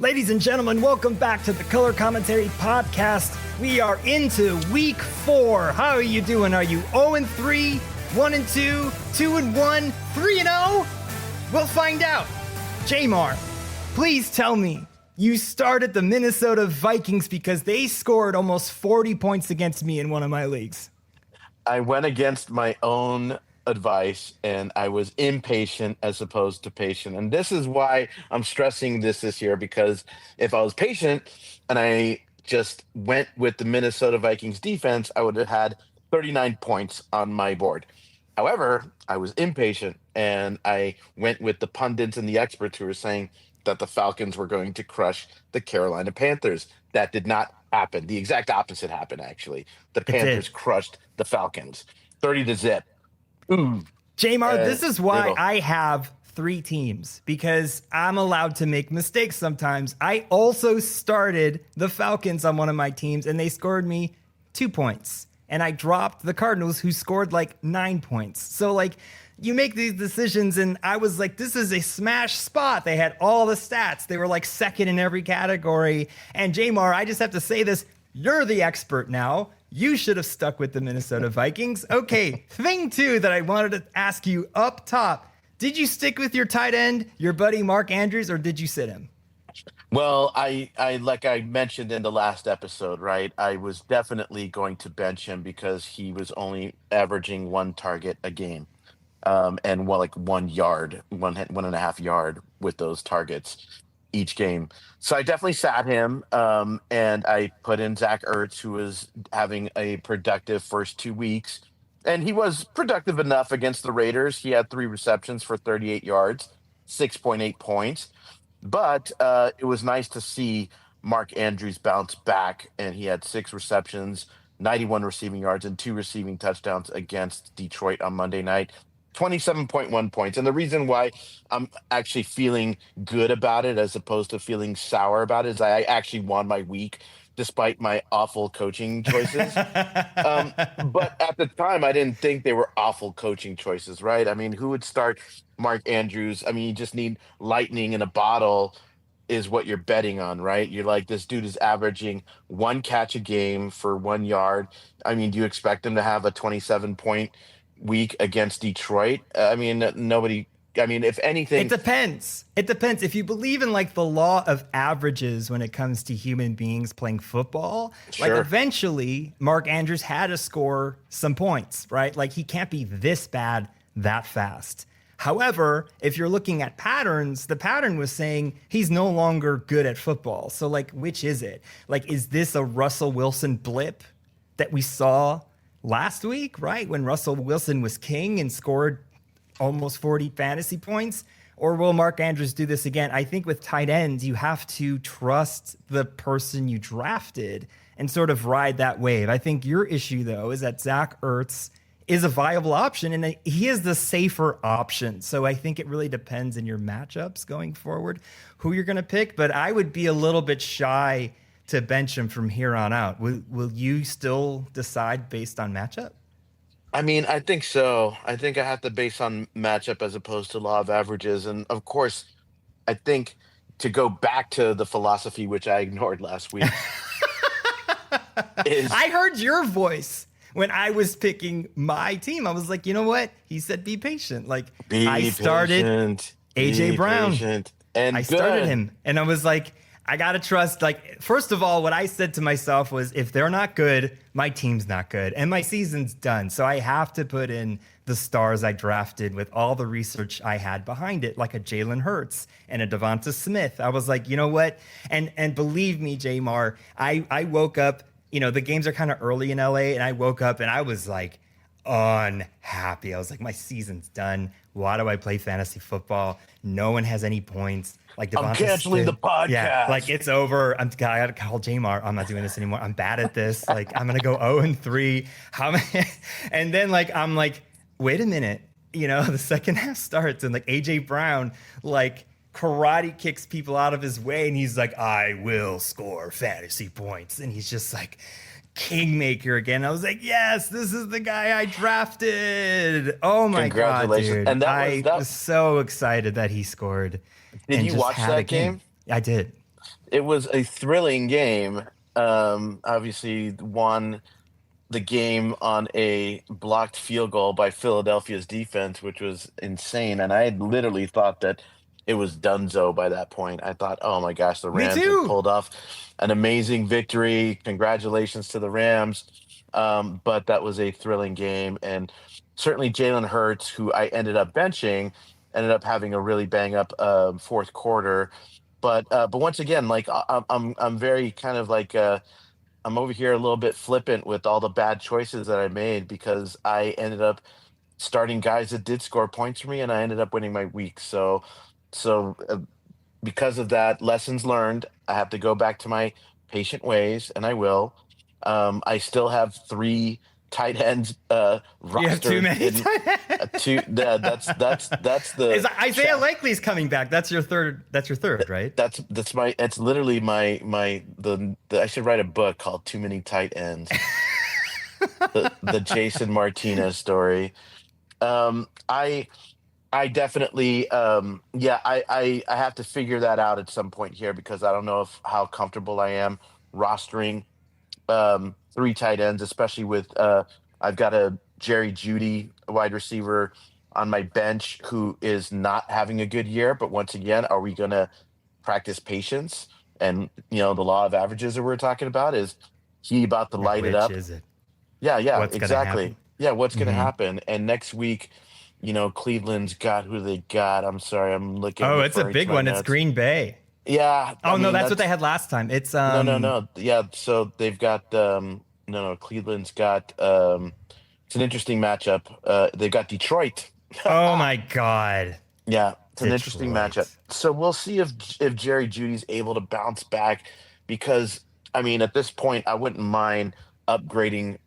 Ladies and gentlemen, welcome back to the Color Commentary Podcast. We are into week 4. How are you doing? Are you 0-3, 1-2, 2-1, 3-0? We'll find out. J-Mar, please tell me you started the Minnesota Vikings because they scored almost 40 points against me in one of my leagues. I went against my own advice and I was impatient as opposed to patient. And this is why I'm stressing this year, because if I was patient and I just went with the Minnesota Vikings defense, I would have had 39 points on my board. However, I was impatient and I went with the pundits and the experts who were saying that the Falcons were going to crush the Carolina Panthers. That did not happen. The exact opposite happened, actually. The Panthers crushed the Falcons 30-0. J-Mar, this is why I have 3 teams, because I'm allowed to make mistakes sometimes. I also started the Falcons on one of my teams, and they scored me 2 points. And I dropped the Cardinals, who scored like 9 points. So, like, you make these decisions, and I was like, this is a smash spot. They had all the stats. They were like second in every category. And J-Mar, I just have to say this. You're the expert now. You should have stuck with the Minnesota Vikings. Okay, thing 2 that I wanted to ask you up top. Did you stick with your tight end, your buddy Mark Andrews, or did you sit him? Well, I like I mentioned in the last episode, right? I was definitely going to bench him because he was only averaging 1 target a game. And 1 yard, 1.5 yard with those targets each game. So I definitely sat him, and I put in Zach Ertz, who was having a productive first 2 weeks. And he was productive enough against the Raiders. He had 3 receptions for 38 yards, 6.8 points. But it was nice to see Mark Andrews bounce back, and he had 6 receptions, 91 receiving yards, and 2 receiving touchdowns against Detroit on Monday night. 27.1 points. And the reason why I'm actually feeling good about it as opposed to feeling sour about it is I actually won my week despite my awful coaching choices. But at the time, I didn't think they were awful coaching choices, right? I mean, who would start Mark Andrews? I mean, you just need lightning in a bottle is what you're betting on, right? You're like, this dude is averaging 1 catch a game for 1 yard. I mean, do you expect him to have a 27-point week against Detroit? I mean, nobody. I mean, if anything, it depends. It depends. If you believe in like the law of averages when it comes to human beings playing football, sure. Like eventually Mark Andrews had to score some points, right? Like he can't be this bad that fast. However, if you're looking at patterns, the pattern was saying he's no longer good at football. So like, which is it? Like, is this a Russell Wilson blip that we saw last week, right? When Russell Wilson was king and scored almost 40 fantasy points? Or will Mark Andrews do this again? I think with tight ends, you have to trust the person you drafted and sort of ride that wave. I think your issue, though, is that Zach Ertz is a viable option, and he is the safer option. So I think it really depends in your matchups going forward who you're going to pick. But I would be a little bit shy to bench him from here on out. Will you still decide based on matchup? I mean, I think so. I think I have to base on matchup as opposed to law of averages. And of course, I think to go back to the philosophy, which I ignored last week, is I heard your voice when I was picking my team. I was like, you know what? He said, be patient. Like I started AJ Brown. And I started him. And I was like, I got to trust, like, first of all, what I said to myself was, if they're not good, my team's not good and my season's done. So I have to put in the stars I drafted with all the research I had behind it, like a Jalen Hurts and a Devonta Smith. I was like, you know what? And believe me, J-Mar, I woke up, you know, the games are kind of early in LA, and I woke up and I was like unhappy. I was like, my season's done. Why do I play fantasy football? No one has any points. Like I'm canceling the podcast. Yeah, like it's over. I gotta call J-Mar. I'm not doing this anymore. I'm bad at this. Like I'm gonna go 0-3. And then like I'm like, wait a minute. You know, the second half starts and like AJ Brown like karate kicks people out of his way, and he's like, I will score fantasy points, and he's just like kingmaker again. I was like, yes, this is the guy I drafted. Oh my god, dude! And I was so excited that he scored. Did you watch that game? I did. It was a thrilling game. Obviously, won the game on a blocked field goal by Philadelphia's defense, which was insane. And I had literally thought that it was donezo by that point. I thought, oh my gosh, the Me Rams have too. pulled off an amazing victory. Congratulations to the Rams. But that was a thrilling game. And certainly Jalen Hurts, who I ended up benching, ended up having a really bang up fourth quarter. But once again, like I'm very kind of like I'm over here a little bit flippant with all the bad choices that I made because I ended up starting guys that did score points for me, and I ended up winning my week. So because of that, lessons learned. I have to go back to my patient ways, and I will. I still have three tight ends You have too rostered many. in two. That's the Is Isaiah Likely's coming back? That's your third. That's your third, right? that's my it's literally the I should write a book called Too Many Tight Ends. The Jason Martinez story. I definitely yeah, I have to figure that out at some point here because I don't know if how comfortable I am rostering three tight ends, especially with I've got a Jerry Judy wide receiver on my bench who is not having a good year. But once again, are we gonna practice patience? And the law of averages that we're talking about is he about to light it Which up. is it? Yeah, What's gonna exactly. happen? Yeah, what's gonna Mhm. happen? And next week, Cleveland's got who they got. I'm sorry, I'm looking Oh, it's a referring to big my one. It's notes. Green Bay. Yeah, I Oh no, mean that's what they that's had last time. It's no, no, no. Yeah, so they've got no, no, Cleveland's got it's an interesting matchup. They've got Detroit. Oh my God, Yeah, it's an interesting matchup. Detroit. So we'll see if Jerry Judy's able to bounce back because I mean at this point I wouldn't mind upgrading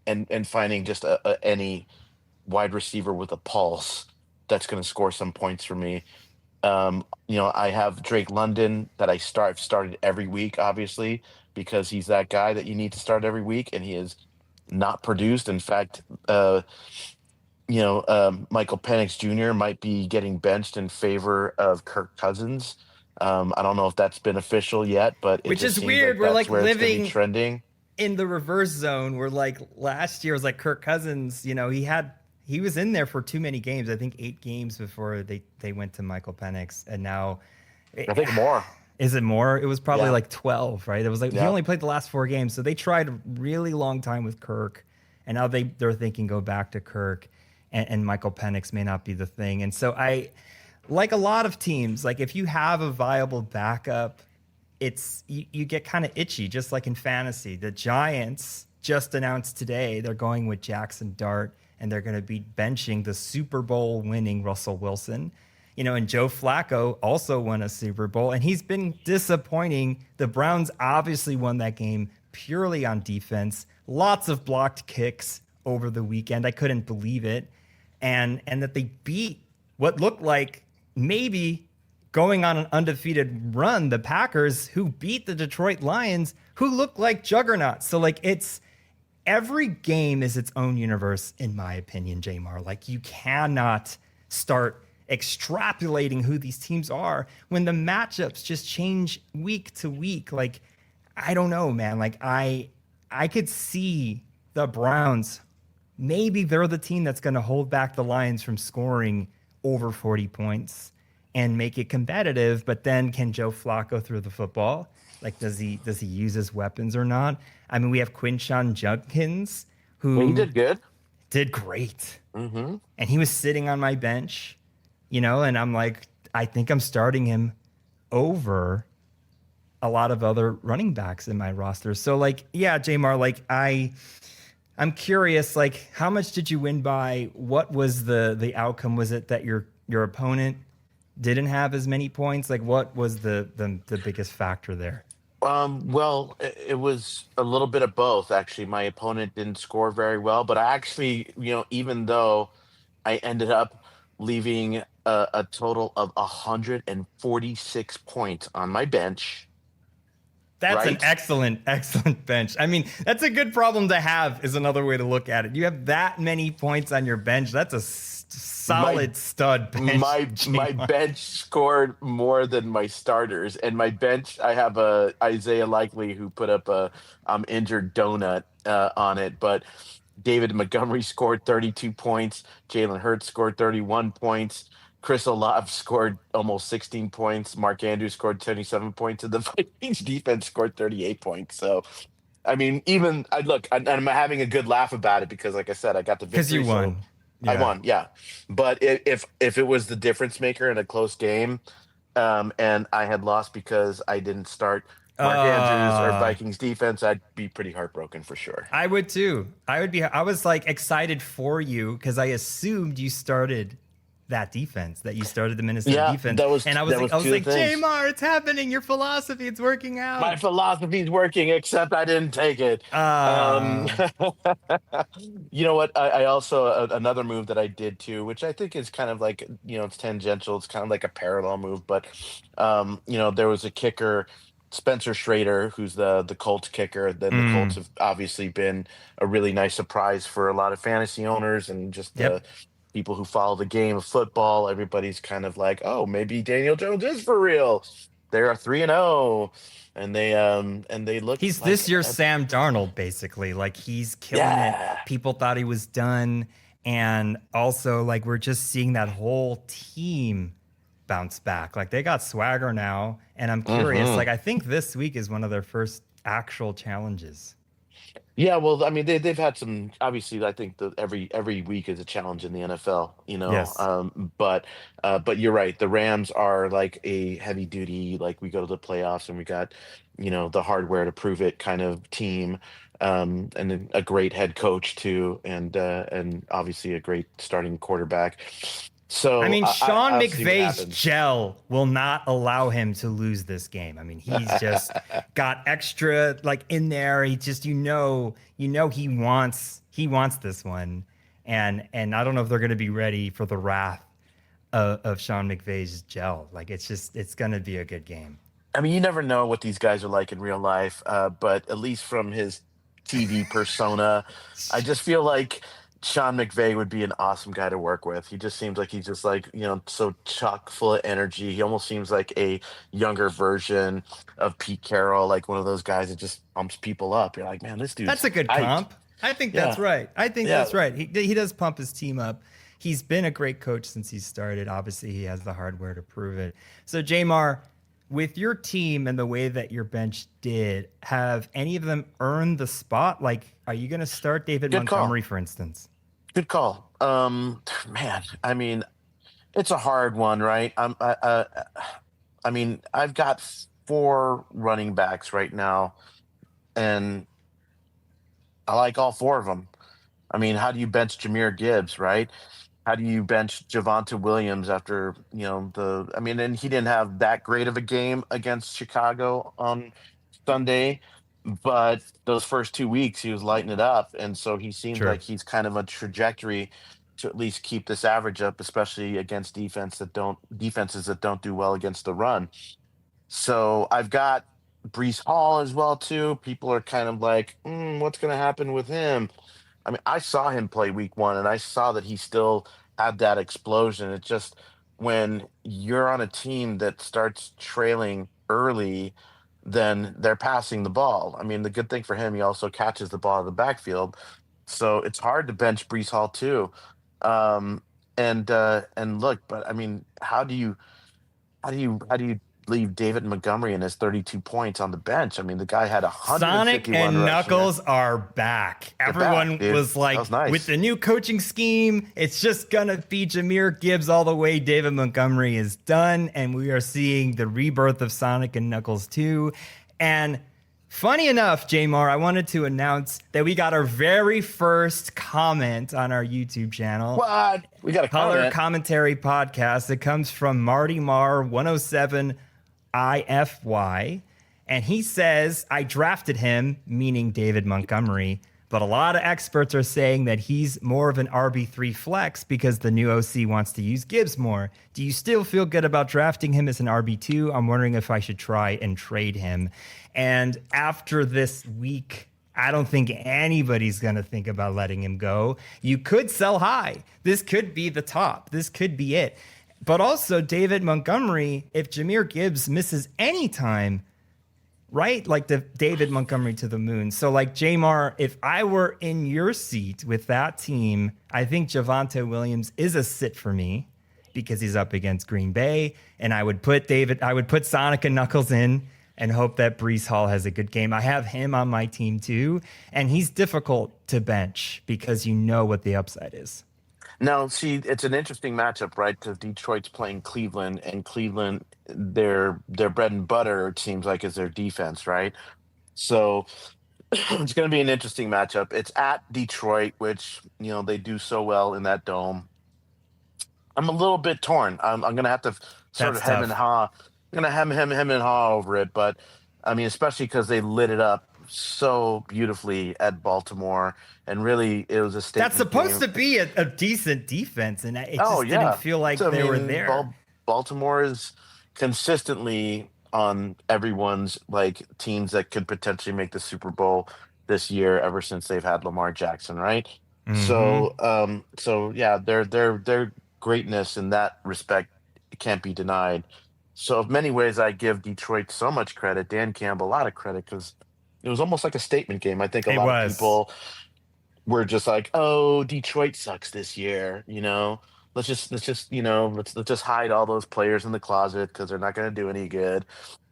and finding just any wide receiver with a pulse that's going to score some points for me. I have Drake London that I've started every week, obviously, because he's that guy that you need to start every week, and he has not produced. In fact, Michael Penix Jr. might be getting benched in favor of Kirk Cousins. I don't know if that's been official yet, but it Which just is seems weird. like We're that's like where it's going to be living trending. in the reverse zone. We're like last year was like Kirk Cousins. He was in there for too many games. I think 8 games before they went to Michael Penix, and now I think more. is it more? It was probably Yeah, like 12, right? It was like he yeah. only played the last 4 games, so they tried a really long time with Kirk, and now they're thinking go back to Kirk, and Michael Penix may not be the thing. And so I, like a lot of teams, like if you have a viable backup, you get kind of itchy, just like in fantasy. The Giants just announced today they're going with Jackson Dart, and they're going to be benching the Super Bowl winning Russell Wilson. And Joe Flacco also won a Super Bowl, and he's been disappointing. The Browns obviously won that game purely on defense. Lots of blocked kicks over the weekend. I couldn't believe it. And that they beat what looked like maybe going on an undefeated run, the Packers, who beat the Detroit Lions, who look like juggernauts. So like every game is its own universe, in my opinion, J-Mar. Like you cannot start extrapolating who these teams are when the matchups just change week to week. Like, I don't know, man. Like I could see the Browns. Maybe they're the team that's going to hold back the Lions from scoring over 40 points and make it competitive. But then can Joe Flacco throw the football? Like, does he use his weapons or not? I mean, we have Quinshon Judkins, Well, he who did good. did great. Hmm. And he was sitting on my bench, and I'm like, I think I'm starting him over a lot of other running backs in my roster. So like, yeah, J-Mar, like I'm curious, like how much did you win by? What was the outcome? Was it that your opponent didn't have as many points? Like what was the biggest factor there? Well, it was a little bit of both, actually. My opponent didn't score very well, but I actually, even though I ended up leaving a total of 146 points on my bench, That's an right? excellent bench. I mean, that's a good problem to have, is another way to look at it. You have that many points on your bench. That's a solid stud bench. My bench scored more than my starters, and my bench, I have a Isaiah Likely who put up a injured donut on it, but David Montgomery scored 32 points, Jalen Hurts scored 31 points, Chris Olave scored almost 16 points, Mark Andrews scored 27 points, and the Vikings defense scored 38 points. So I mean, even I look, and I'm having a good laugh about it because, like I said, I got the Because victory. you won. I won, yeah. But if it was the difference maker in a close game, and I had lost because I didn't start Mark Andrews or Vikings defense, I'd be pretty heartbroken for sure. I would too. I was like excited for you because I assumed you started that defense, that you started the Minnesota defense. And I was like, J-Mar, it's happening. Your philosophy, it's working out. My philosophy's working, except I didn't take it. You know what? I also, another move that I did too, which I think is kind of like, it's tangential. It's kind of like a parallel move, but, there was a kicker, Spencer Schrader, who's the Colts kicker. Then the Colts have obviously been a really nice surprise for a lot of fantasy owners and just people who follow the game of football. Everybody's kind of like, oh, maybe Daniel Jones is for real. They are 3-0, and they look. He's like this year's Sam Darnold, basically. Like he's killing it. People thought he was done, and also like we're just seeing that whole team bounce back. Like they got swagger now, and I'm curious. Like I think this week is one of their first actual challenges. Yeah, well, I mean, they've had some. Obviously, I think that every week is a challenge in the NFL. Yes. But you're right. The Rams are like a heavy duty. Like we go to the playoffs and we got, the hardware to prove it kind of team, and a great head coach too, and obviously a great starting quarterback. So I mean, Sean McVay's gel will not allow him to lose this game. I mean, he's just got extra like in there. He just he wants this one, and I don't know if they're going to be ready for the wrath of Sean McVay's gel. Like it's going to be a good game. I mean, you never know what these guys are like in real life, but at least from his TV persona, I just feel like Sean McVay would be an awesome guy to work with. He just seems like he's just like, so chock full of energy. He almost seems like a younger version of Pete Carroll, like one of those guys that just pumps people up. You're like, man, this dude. That's a good comp. I think that's right. That's right. He does pump his team up. He's been a great coach since he started. Obviously, he has the hardware to prove it. So, J-Mar, with your team and the way that your bench did, have any of them earned the spot? Like, are you going to start David Montgomery, for instance? Good call. Man, I mean, it's a hard one, right? I mean, I've got 4 running backs right now, and I like all 4 of them. I mean, how do you bench Jahmyr Gibbs, right? How do you bench Javonte Williams after, and he didn't have that great of a game against Chicago on Sunday, but those first 2 weeks he was lighting it up. And so he seems like he's kind of a trajectory to at least keep this average up, especially against defenses that don't do well against the run. So I've got Breece Hall as well, too. People are kind of like, what's going to happen with him? I mean, I saw him play week 1, and I saw that he still had that explosion. It's just when you're on a team that starts trailing early, then they're passing the ball. I mean, the good thing for him, he also catches the ball in the backfield. So it's hard to bench Breece Hall, too. And look, but I mean, how do you leave David Montgomery and his 32 points on the bench? I mean, the guy had 151 Sonic and Knuckles are back. Everyone was like, nice. With the new coaching scheme, it's just gonna be Jahmyr Gibbs all the way. David Montgomery is done, and we are seeing the rebirth of Sonic and Knuckles too. And funny enough, J-Mar, I wanted to announce that we got our very first comment on our YouTube channel. What? We got a Color Commentary Podcast. It comes from Marty Mar 107 IFY, and he says, I drafted him, meaning David Montgomery, but a lot of experts are saying that he's more of an RB3 flex because the new OC wants to use Gibbs more. Do you still feel good about drafting him as an RB2? I'm wondering if I should try and trade him. And after this week I don't think anybody's going to think about letting him go. You could sell high. This could be the top. This could be it. But also, David Montgomery, if Jahmyr Gibbs misses any time, right? Like the David Montgomery to the moon. So, like, J-Mar, if I were in your seat with that team, I think Javonte Williams is a sit for me because he's up against Green Bay. And I would put Sonic and Knuckles in and hope that Breece Hall has a good game. I have him on my team too, and he's difficult to bench because you know what the upside is. Now, see, it's an interesting matchup, right? Because Detroit's playing Cleveland, and Cleveland, their bread and butter, it seems like, is their defense, right? So it's going to be an interesting matchup. It's at Detroit, which, they do so well in that dome. I'm a little bit torn. I'm going to have to sort of hem and haw. I'm going to hem and haw over it, but I mean, especially because they lit it up so beautifully at Baltimore, and really it was a statement. That's supposed to be a decent defense, and it just didn't feel like they were there. Baltimore is consistently on everyone's like teams that could potentially make the Super Bowl this year ever since they've had Lamar Jackson, right? Mm-hmm. So yeah, their greatness in that respect can't be denied. So in many ways, I give Detroit so much credit, Dan Campbell a lot of credit, because it was almost like a statement game. I think a lot of people were just like, "Oh, Detroit sucks this year," Let's just hide all those players in the closet because they're not going to do any good.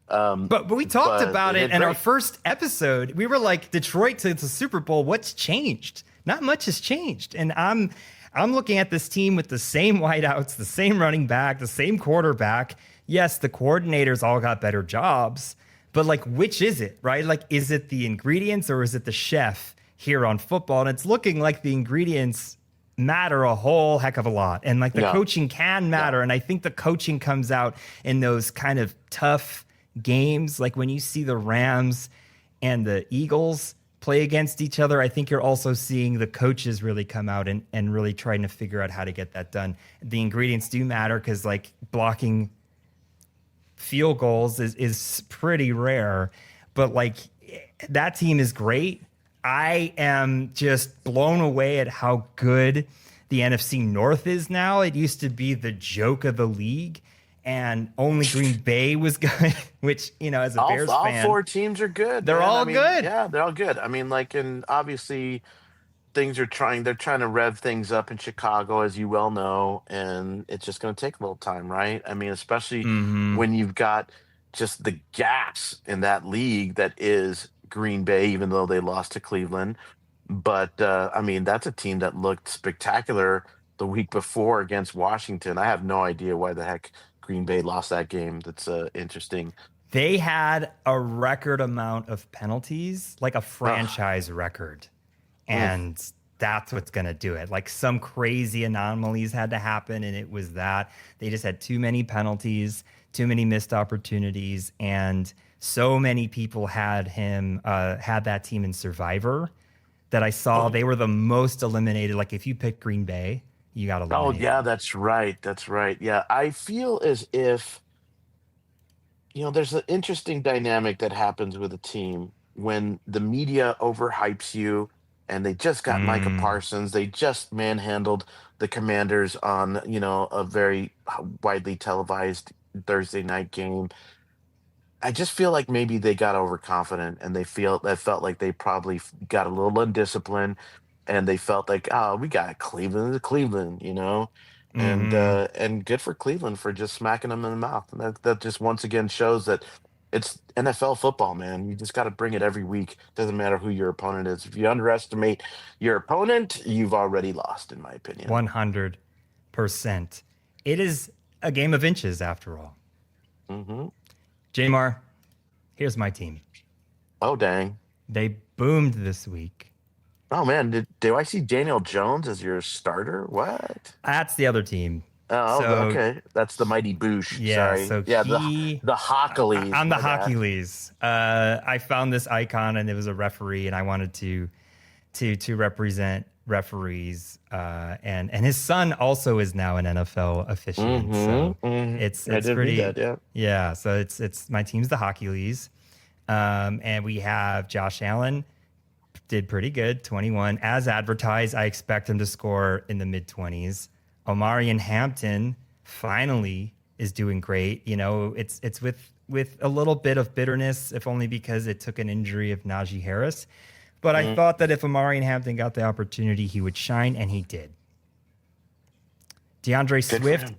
But we talked about it in our first episode. We were like, Detroit to the Super Bowl. What's changed? Not much has changed, and I'm looking at this team with the same wideouts, the same running back, the same quarterback. Yes, the coordinators all got better jobs, but like, which is it, right? Like, is it the ingredients or is it the chef here on football? And it's looking like the ingredients matter a whole heck of a lot. And like the coaching can matter. Yeah. And I think the coaching comes out in those kind of tough games. Like when you see the Rams and the Eagles play against each other, I think you're also seeing the coaches really come out and really trying to figure out how to get that done. The ingredients do matter because like blocking field goals is pretty rare, but like that team is great. I am just blown away at how good the NFC North is now. It used to be the joke of the league, and only Green Bay was good, which, as a Bears fan. All four teams are good. They're all good. Yeah, they're all good. I mean, like, and obviously they're trying to rev things up in Chicago, as you well know, and it's just going to take a little time, right? I mean, especially when you've got just the gaps in that league that is Green Bay, even though they lost to Cleveland. But I mean, that's a team that looked spectacular the week before against Washington. I have no idea why the heck Green Bay lost that game. That's interesting. They had a record amount of penalties, like a franchise record. And that's what's going to do it. Like some crazy anomalies had to happen, and it was that. They just had too many penalties, too many missed opportunities, and so many people had that team in Survivor that I saw. They were the most eliminated. Like if you pick Green Bay, you got eliminated. Oh, yeah, that's right. That's right. Yeah, I feel as if, there's an interesting dynamic that happens with a team when the media overhypes you. And they just got Micah Parsons. They just manhandled the Commanders on, a very widely televised Thursday night game. I just feel like maybe they got overconfident, and they felt like they probably got a little undisciplined, and they felt like, we got Cleveland to Cleveland, and good for Cleveland for just smacking them in the mouth. And that just once again shows that it's NFL football, man. You just got to bring it every week. Doesn't matter who your opponent is. If you underestimate your opponent, you've already lost, in my opinion. 100%. It is a game of inches, after all. J-Mar, here's my team. Oh, dang. They boomed this week. Oh, man. Do I see Daniel Jones as your starter? What? That's the other team. Oh, okay. That's the Mighty Boosh. Yeah, sorry. So the Hockley's. I'm the Hockley's. I found this icon, and it was a referee, and I wanted to represent referees. And his son also is now an NFL officiant. It's pretty. That, yeah. So it's my team's the Hockley's. And we have Josh Allen, did pretty good, 21. As advertised, I expect him to score in the mid-20s. Omari and Hampton finally is doing great. You know, it's with a little bit of bitterness, if only because it took an injury of Najee Harris. But I thought that if Omari and Hampton got the opportunity, he would shine, and he did. DeAndre Swift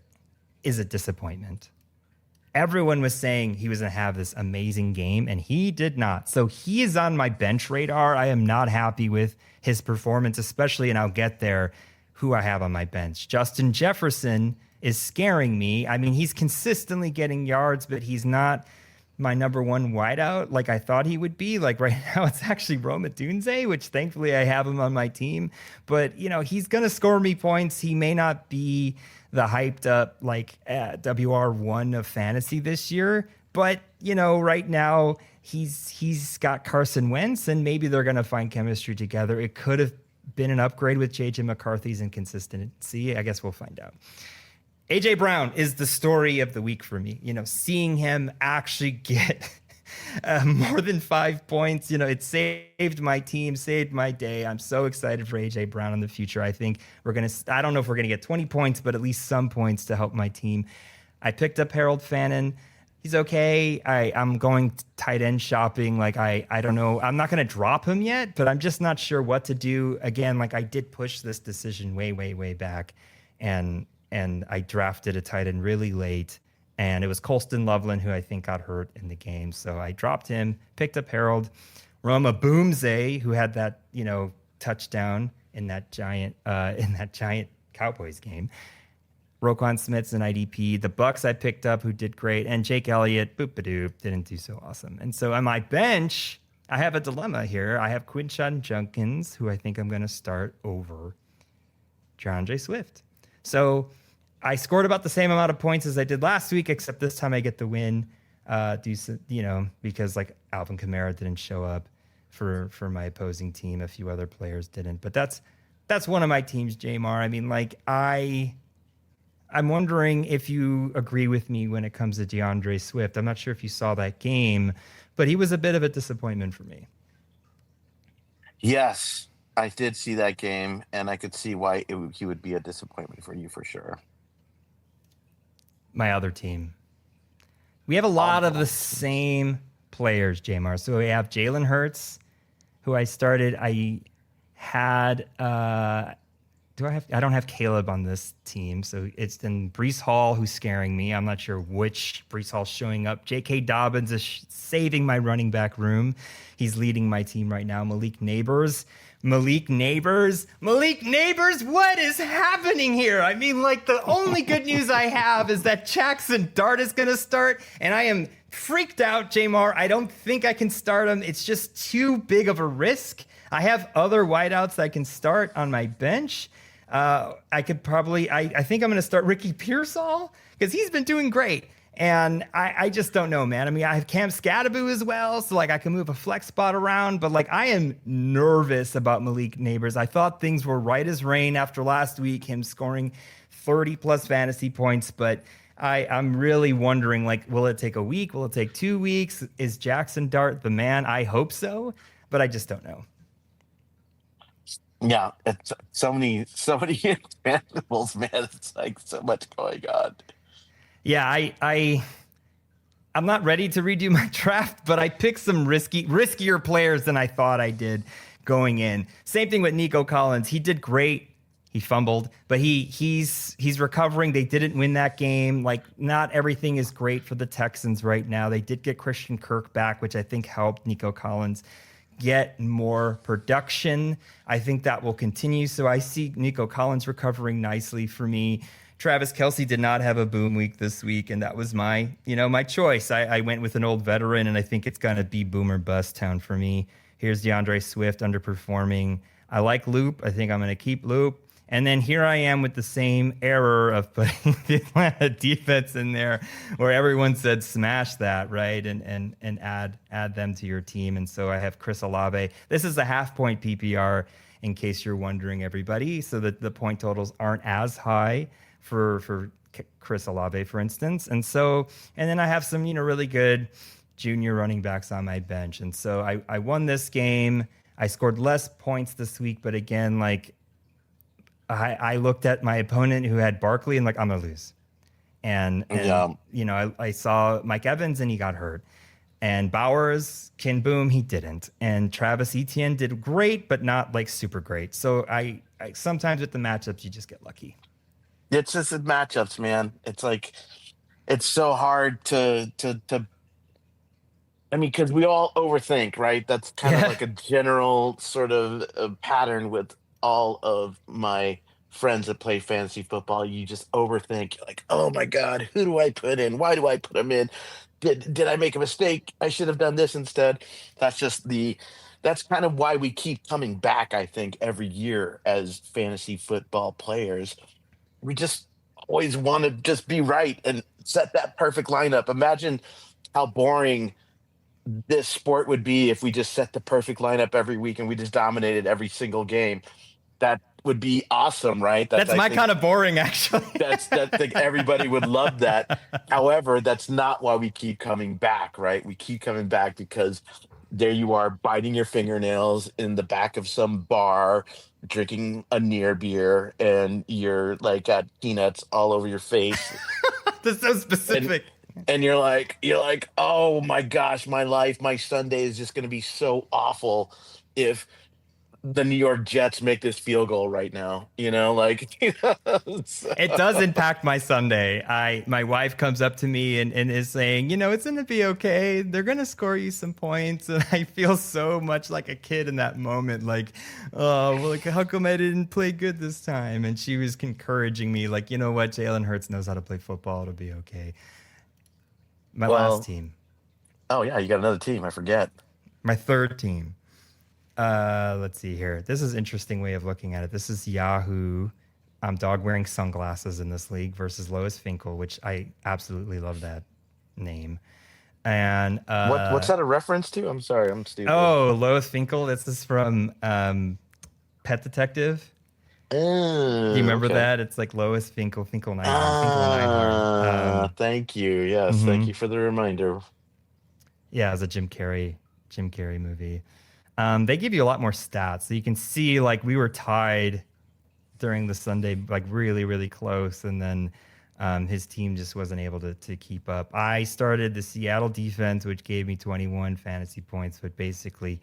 is a disappointment. Everyone was saying he was going to have this amazing game, and he did not. So he is on my bench radar. I am not happy with his performance, especially, and I'll get there, who I have on my bench. Justin Jefferson is scaring me. I mean, he's consistently getting yards, but he's not my number one wideout like I thought he would be. Like right now, it's actually Rome Odunze, which thankfully I have him on my team. But, you know, he's going to score me points. He may not be the hyped up like WR1 of fantasy this year. But, you know, right now he's got Carson Wentz, and maybe they're going to find chemistry together. It could have been an upgrade with JJ McCarthy's inconsistency. I guess we'll find out. AJ Brown is the story of the week for me. You know, seeing him actually get more than 5 points, you know, it saved my team, saved my day. I'm so excited for AJ Brown in the future. I think I don't know if we're going to get 20 points, but at least some points to help my team. I picked up Harold Fannin. He's okay. I'm going tight end shopping. Like, I don't know. I'm not going to drop him yet, but I'm just not sure what to do. Again, like I did push this decision way back, and I drafted a tight end really late, and it was Colston Loveland who I think got hurt in the game. So I dropped him, picked up Harold. Roma Boomze, who had that, you know, touchdown in that giant Cowboys game. Roquan Smith's an IDP. The Bucks I picked up, who did great, and Jake Elliott, boop-a-doop, didn't do so awesome. And so on my bench, I have a dilemma here. I have Quinshon Judkins, who I think I'm going to start over DeAndre Swift. So I scored about the same amount of points as I did last week, except this time I get the win, because like Alvin Kamara didn't show up for my opposing team. A few other players didn't, but that's one of my teams, J-Mar. I mean, like I'm wondering if you agree with me when it comes to DeAndre Swift. I'm not sure if you saw that game, but he was a bit of a disappointment for me. Yes, I did see that game, and I could see why he would be a disappointment for you for sure. My other team. We have a lot of the same players, J-Mar. So we have Jalen Hurts, who I started. I had I don't have Caleb on this team. So it's then Breece Hall, who's scaring me. I'm not sure which Breece Hall's showing up. J.K. Dobbins is saving my running back room. He's leading my team right now. Malik Neighbors, what is happening here? I mean, like, the only good news I have is that Jackson Dart is going to start, and I am freaked out, J-Mar. I don't think I can start him. It's just too big of a risk. I have other wideouts I can start on my bench. I think I'm going to start Ricky Pearsall because he's been doing great. And I just don't know, man. I mean, I have Cam Scadaboo as well, so like I can move a flex spot around, but like I am nervous about Malik Neighbors. I thought things were right as rain after last week, him scoring 30 plus fantasy points, but I'm really wondering, like, will it take a week? Will it take 2 weeks? Is Jackson Dart the man? I hope so, but I just don't know. Yeah, it's so many intangibles, man. It's like so much going on. Yeah, I'm not ready to redo my draft, but I picked some riskier players than I thought I did going in. Same thing with Nico Collins. He did great. He fumbled, but he's recovering. They didn't win that game. Like, not everything is great for the Texans right now. They did get Christian Kirk back, which I think helped Nico Collins get more production. I think that will continue. So I see Nico Collins recovering nicely for me. Travis Kelce did not have a boom week this week, and that was my choice. I went with an old veteran, and I think it's going to be boom or bust town for me. Here's DeAndre Swift underperforming. I like Loop. I think I'm going to keep Loop. And then here I am with the same error of putting the Atlanta defense in there where everyone said smash that, right? And add them to your team. And so I have Chris Olave. This is a half-point PPR, in case you're wondering, everybody, so that the point totals aren't as high for Chris Olave, for instance. And then I have some, really good junior running backs on my bench. And so I won this game. I scored less points this week, but again, like I looked at my opponent who had Barkley and like, I'm gonna lose. And Yeah. you know, I saw Mike Evans and he got hurt. And Bowers, Ken Boom, he didn't. And Travis Etienne did great, but not like super great. So I sometimes with the matchups, you just get lucky. It's just the matchups, man. It's like it's so hard to I mean, because we all overthink, right? That's kind of Yeah. like a general sort of pattern with all of my friends that play fantasy football. You just overthink. You're like, oh my God, who do I put in? Why do I put him in? Did I make a mistake? I should have done this instead. That's just that's kind of why we keep coming back, I think, every year as fantasy football players. We just always want to just be right and set that perfect lineup. Imagine how boring this sport would be if we just set the perfect lineup every week and we just dominated every single game. That would be awesome, right? That's I my think kind of boring, actually. that think everybody would love that. However, that's not why we keep coming back, right? We keep coming back because there you are biting your fingernails in the back of some bar, drinking a near beer, and you're like got peanuts all over your face. That's so And specific. and you're like, oh my gosh, my life, my Sunday is just going to be so awful if the New York Jets make this field goal right now. Like so- It does impact my Sunday. My wife comes up to me and is saying, it's gonna be okay. They're gonna score you some points. And I feel so much like a kid in that moment. Like, oh, well, like how come I didn't play good this time? And she was encouraging me, like, you know what, Jalen Hurts knows how to play football. It'll be okay. My last well, team, oh yeah, you got another team. I forget. my third team. Let's see here. This is an interesting way of looking at it. This is Yahoo. I'm dog wearing sunglasses in this league versus Lois Finkel, which I absolutely love that name. And What's that a reference to? I'm sorry, I'm stupid. oh, Lois Finkel. This is from Pet Detective. Do you Oh, remember okay. that? It's like Lois Finkel, Finkel Neinhorn, Finkel and Neinhorn. Thank you. Yes, thank Mhm. you for the reminder. Yeah, it's a Jim Carrey movie. They give you a lot more stats, so you can see like we were tied during the Sunday, like really, really close. And then his team just wasn't able to keep up. I started the Seattle defense, which gave me 21 fantasy points, but basically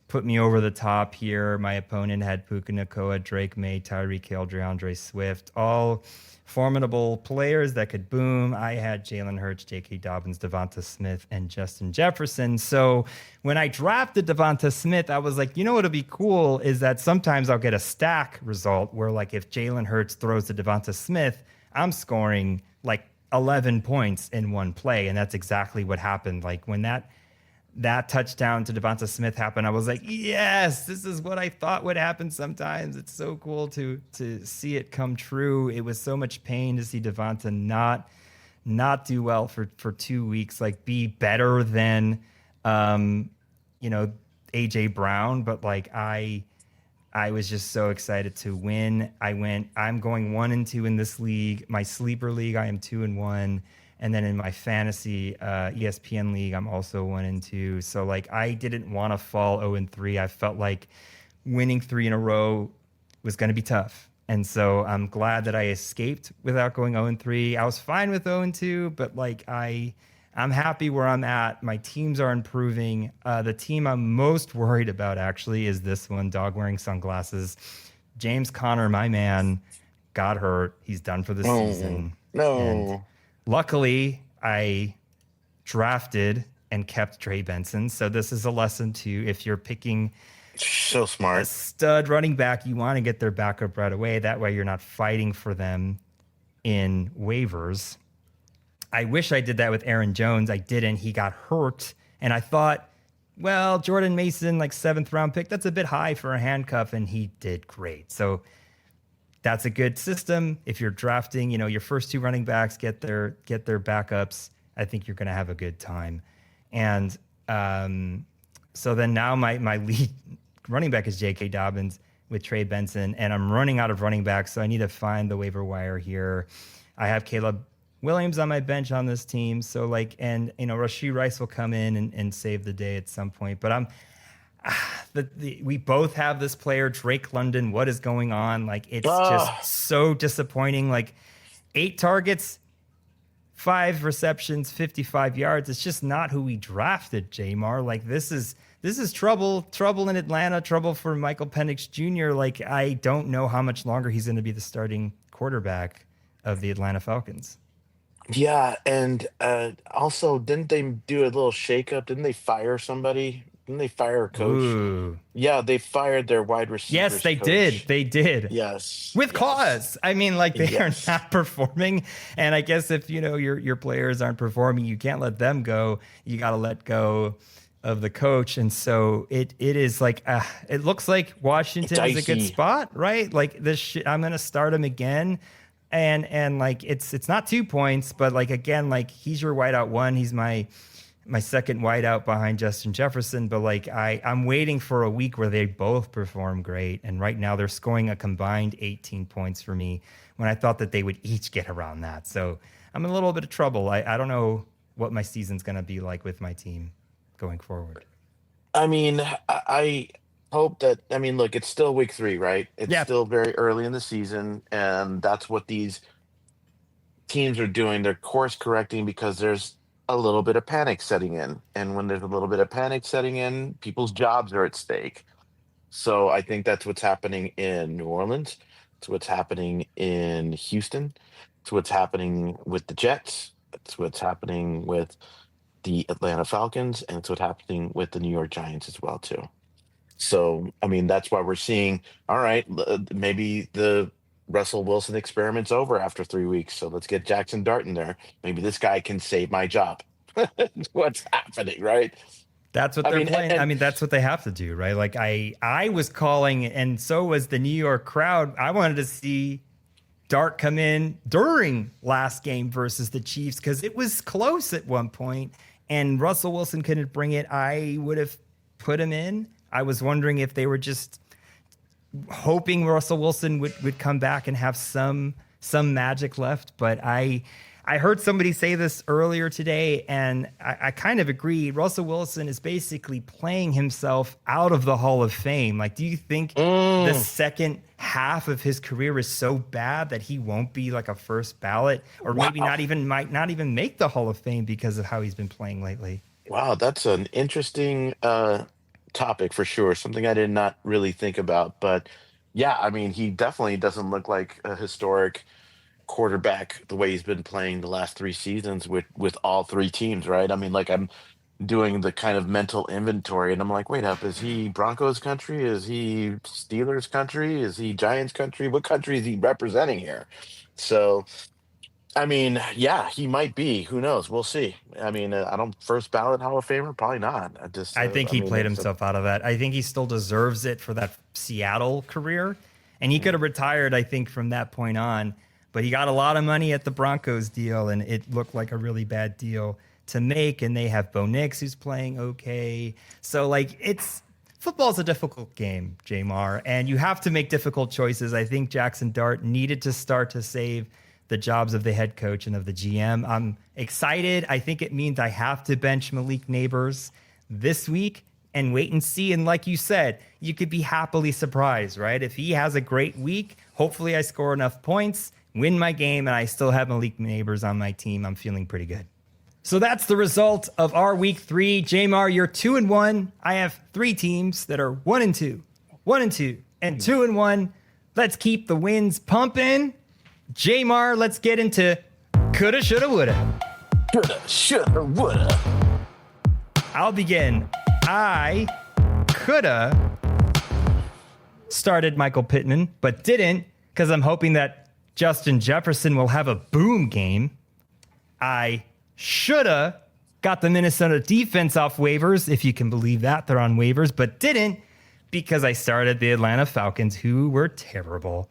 put me over the top here. My opponent had Puka Nakoa, Drake May, Tyreek Hill, DeAndre Swift, all formidable players that could boom. I had Jalen Hurts, J.K. Dobbins, Devonta Smith, and Justin Jefferson. So when I drafted Devonta Smith, I was like, what'll be cool is that sometimes I'll get a stack result where, like, if Jalen Hurts throws to Devonta Smith, I'm scoring like 11 points in one play. And that's exactly what happened. Like when that touchdown to Devonta Smith happened, I was like, yes, this is what I thought would happen sometimes. It's so cool to see it come true. It was so much pain to see Devonta not do well for 2 weeks, like be better than AJ Brown, but like I was just so excited to win. I'm going 1-2 in this league. My sleeper league, I am 2-1. And then in my fantasy ESPN league, I'm also 1-2. So like I didn't want to fall 0-3. I felt like winning 3 in a row was going to be tough. And so I'm glad that I escaped without going 0-3. I was fine with 0-2, but like I'm happy where I'm at. My teams are improving. The team I'm most worried about actually is this one, dog wearing sunglasses. James Conner, my man, got hurt. He's done for the No, season. And no. luckily, I drafted and kept Trey Benson. So this is a lesson too. If you're picking So a smart. stud running back, you want to get their backup right away. That way you're not fighting for them in waivers. I wish I did that with Aaron Jones. I didn't. He got hurt. And I thought, well, Jordan Mason, like 7th round pick, that's a bit high for a handcuff. And he did great. So that's a good system. If you're drafting, your first 2 running backs get their backups, I think you're going to have a good time. And so then now my lead running back is J.K. Dobbins with Trey Benson, and I'm running out of running backs, so I need to find the waiver wire here. I have Caleb Williams on my bench on this team, so like, and Rashee Rice will come in and save the day at some point. But we both have this player, Drake London. What is going on? Like, it's just Ah, so disappointing. Like, 8 targets, 5 receptions, 55 yards. It's just not who we drafted, J-Mar. Like, this is trouble in Atlanta, trouble for Michael Penix Jr. Like, I don't know how much longer he's going to be the starting quarterback of the Atlanta Falcons. yeah, and also, didn't they do a little shakeup? Didn't they fire somebody? Didn't they fire a coach? Ooh. Yeah, they fired their wide Yes, receivers they did. coach. They did. Yes, With yes, cause. I mean, like, they are yes. not performing. And I guess if, your players aren't performing, you can't let them go. You got to let go of the coach. And so it is like, it looks like Washington is a good Dicey. spot, right? Like, I'm going to start him again. And like, it's not 2 points, but like, again, like, he's your wideout 1. He's my second wideout behind Justin Jefferson. But like, I'm waiting for a week where they both perform great. And right now they're scoring a combined 18 points for me when I thought that they would each get around that. So I'm in a little bit of trouble. I don't know what my season's going to be like with my team going forward. I mean, I hope that. I mean, look, it's still week 3, right? It's Yeah, still very early in the season, and that's what these teams are doing. They're course correcting because there's a little bit of panic setting in, and when there's a little bit of panic setting in, people's jobs are at stake. So I think that's what's happening in New Orleans. It's what's happening in Houston. It's what's happening with the Jets. It's what's happening with the Atlanta Falcons, and it's what's happening with the New York Giants as well too. So I mean, that's why we're seeing. All right, maybe the Russell Wilson experiment's over after 3 weeks. So let's get Jackson Dart in there. Maybe this guy can save my job. What's happening, right? that's what I they're mean, playing. I and mean, that's what they have to do, right? Like, I was calling, and so was the New York crowd. I wanted to see Dart come in during last game versus the Chiefs because it was close at one point and Russell Wilson couldn't bring it. I would have put him in. I was wondering if they were just hoping Russell Wilson would come back and have some magic left. But I heard somebody say this earlier today, and I kind of agree. Russell Wilson is basically playing himself out of the Hall of Fame. Like, do you think the mm, second half of his career is so bad that he won't be like a first ballot, or maybe wow, might not even make the Hall of Fame because of how he's been playing lately? wow, that's an interesting topic for sure. Something I did not really think about, but yeah, I mean, he definitely doesn't look like a historic quarterback the way he's been playing the last 3 seasons with all 3 teams, right? I mean, like, I'm doing the kind of mental inventory, and I'm like, wait up, is he Broncos country? Is he Steelers country? Is he Giants country? What country is he representing here? So, I mean, yeah, he might be. Who knows? We'll see. I mean, I don't first ballot Hall of Famer, probably not. I just, I think I he mean, played it's a, himself out of that. I think he still deserves it for that Seattle career. And he could mm, have retired, I think, from that point on. But he got a lot of money at the Broncos deal, and it looked like a really bad deal to make. And they have Bo Nix, who's playing okay. So, like, football's a difficult game, J-Mar, and you have to make difficult choices. I think Jackson Dart needed to start to save the jobs of the head coach and of the GM. I'm excited. I think it means I have to bench Malik Neighbors this week and wait and see. And like you said, you could be happily surprised, right? If he has a great week, hopefully I score enough points, win my game, and I still have Malik Neighbors on my team. I'm feeling pretty good. So that's the result of our week 3. J-Mar, you're 2-1. I have 3 teams that are 1-2, 1-2, and 2-1. Let's keep the wins pumping. J-Mar, let's get into coulda, shoulda, woulda. shoulda, shoulda, woulda. I'll begin. I coulda started Michael Pittman, but didn't because I'm hoping that Justin Jefferson will have a boom game. I shoulda got the Minnesota defense off waivers, if you can believe that. They're on waivers, but didn't because I started the Atlanta Falcons, who were terrible.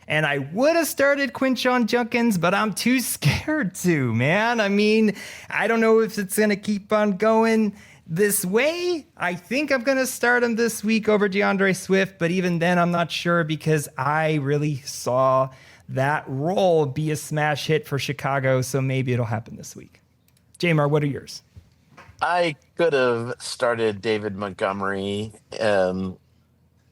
And I would have started Quinshon Judkins, but I'm too scared to, man. I mean, I don't know if it's going to keep on going this way. I think I'm going to start him this week over DeAndre Swift, but even then, I'm not sure because I really saw that role be a smash hit for Chicago, so maybe it'll happen this week. J-Mar, what are yours? I could have started David Montgomery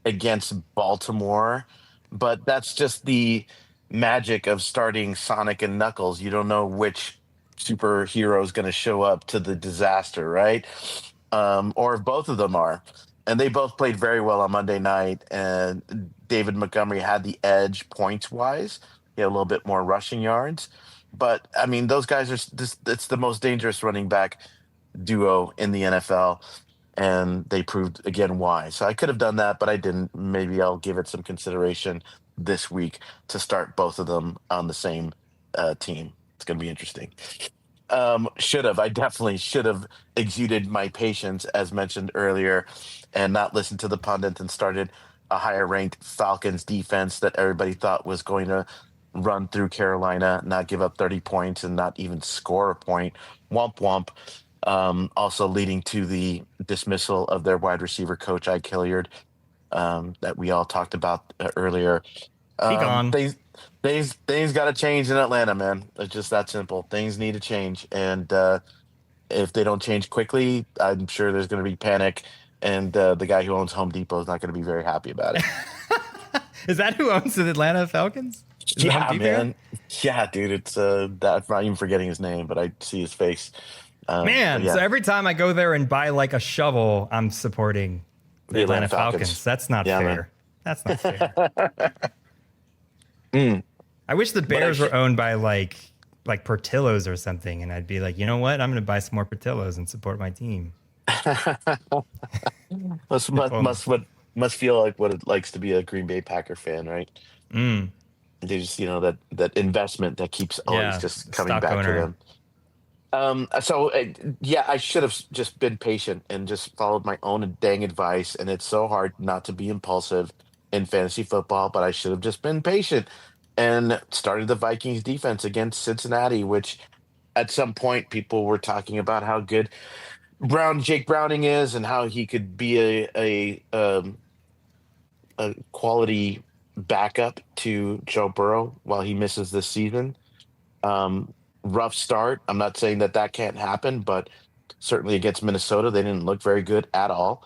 against Baltimore, but that's just the magic of starting Sonic and Knuckles. You don't know which superhero is going to show up to the disaster, right? Or if both of them are. And they both played very well on Monday night, and David Montgomery had the edge points wise. He had a little bit more rushing yards. But I mean, those guys are just, it's the most dangerous running back duo in the NFL, and they proved again why. So I could have done that, but I didn't. Maybe I'll give it some consideration this week to start both of them on the same team. It's going to be interesting. I definitely should have exuded my patience, as mentioned earlier, and not listened to the pundit and started a higher ranked Falcons defense that everybody thought was going to run through Carolina, not give up 30 points and not even score a point. Womp womp. Also leading to the dismissal of their wide receiver coach, Ike Hilliard, that we all talked about earlier. He gone. Things got to change in Atlanta, man. It's just that simple. Things need to change, and if they don't change quickly, I'm sure there's going to be panic, and the guy who owns Home Depot is not going to be very happy about it. Is that who owns the Atlanta Falcons? Yeah, man. Yeah, dude. It's I'm not even forgetting his name, but I see his face. Man, yeah. so every time I go there and buy like a shovel, I'm supporting the Atlanta Falcons. That's not fair. Man. That's not fair. I wish the Bears were owned by like Portillo's or something, and I'd be like, you know what? I'm going to buy some more Portillo's and support my team. must feel like what it likes to be a Green Bay Packer fan, right? They just, that investment that keeps always just coming back to them. I should have just been patient and just followed my own dang advice. And it's so hard not to be impulsive in fantasy football, but I should have just been patient and started the Vikings defense against Cincinnati, which at some point people were talking about how good Jake Browning is and how he could be a quality backup to Joe Burrow while he misses this season. Rough start. I'm not saying that can't happen, but certainly against Minnesota, they didn't look very good at all.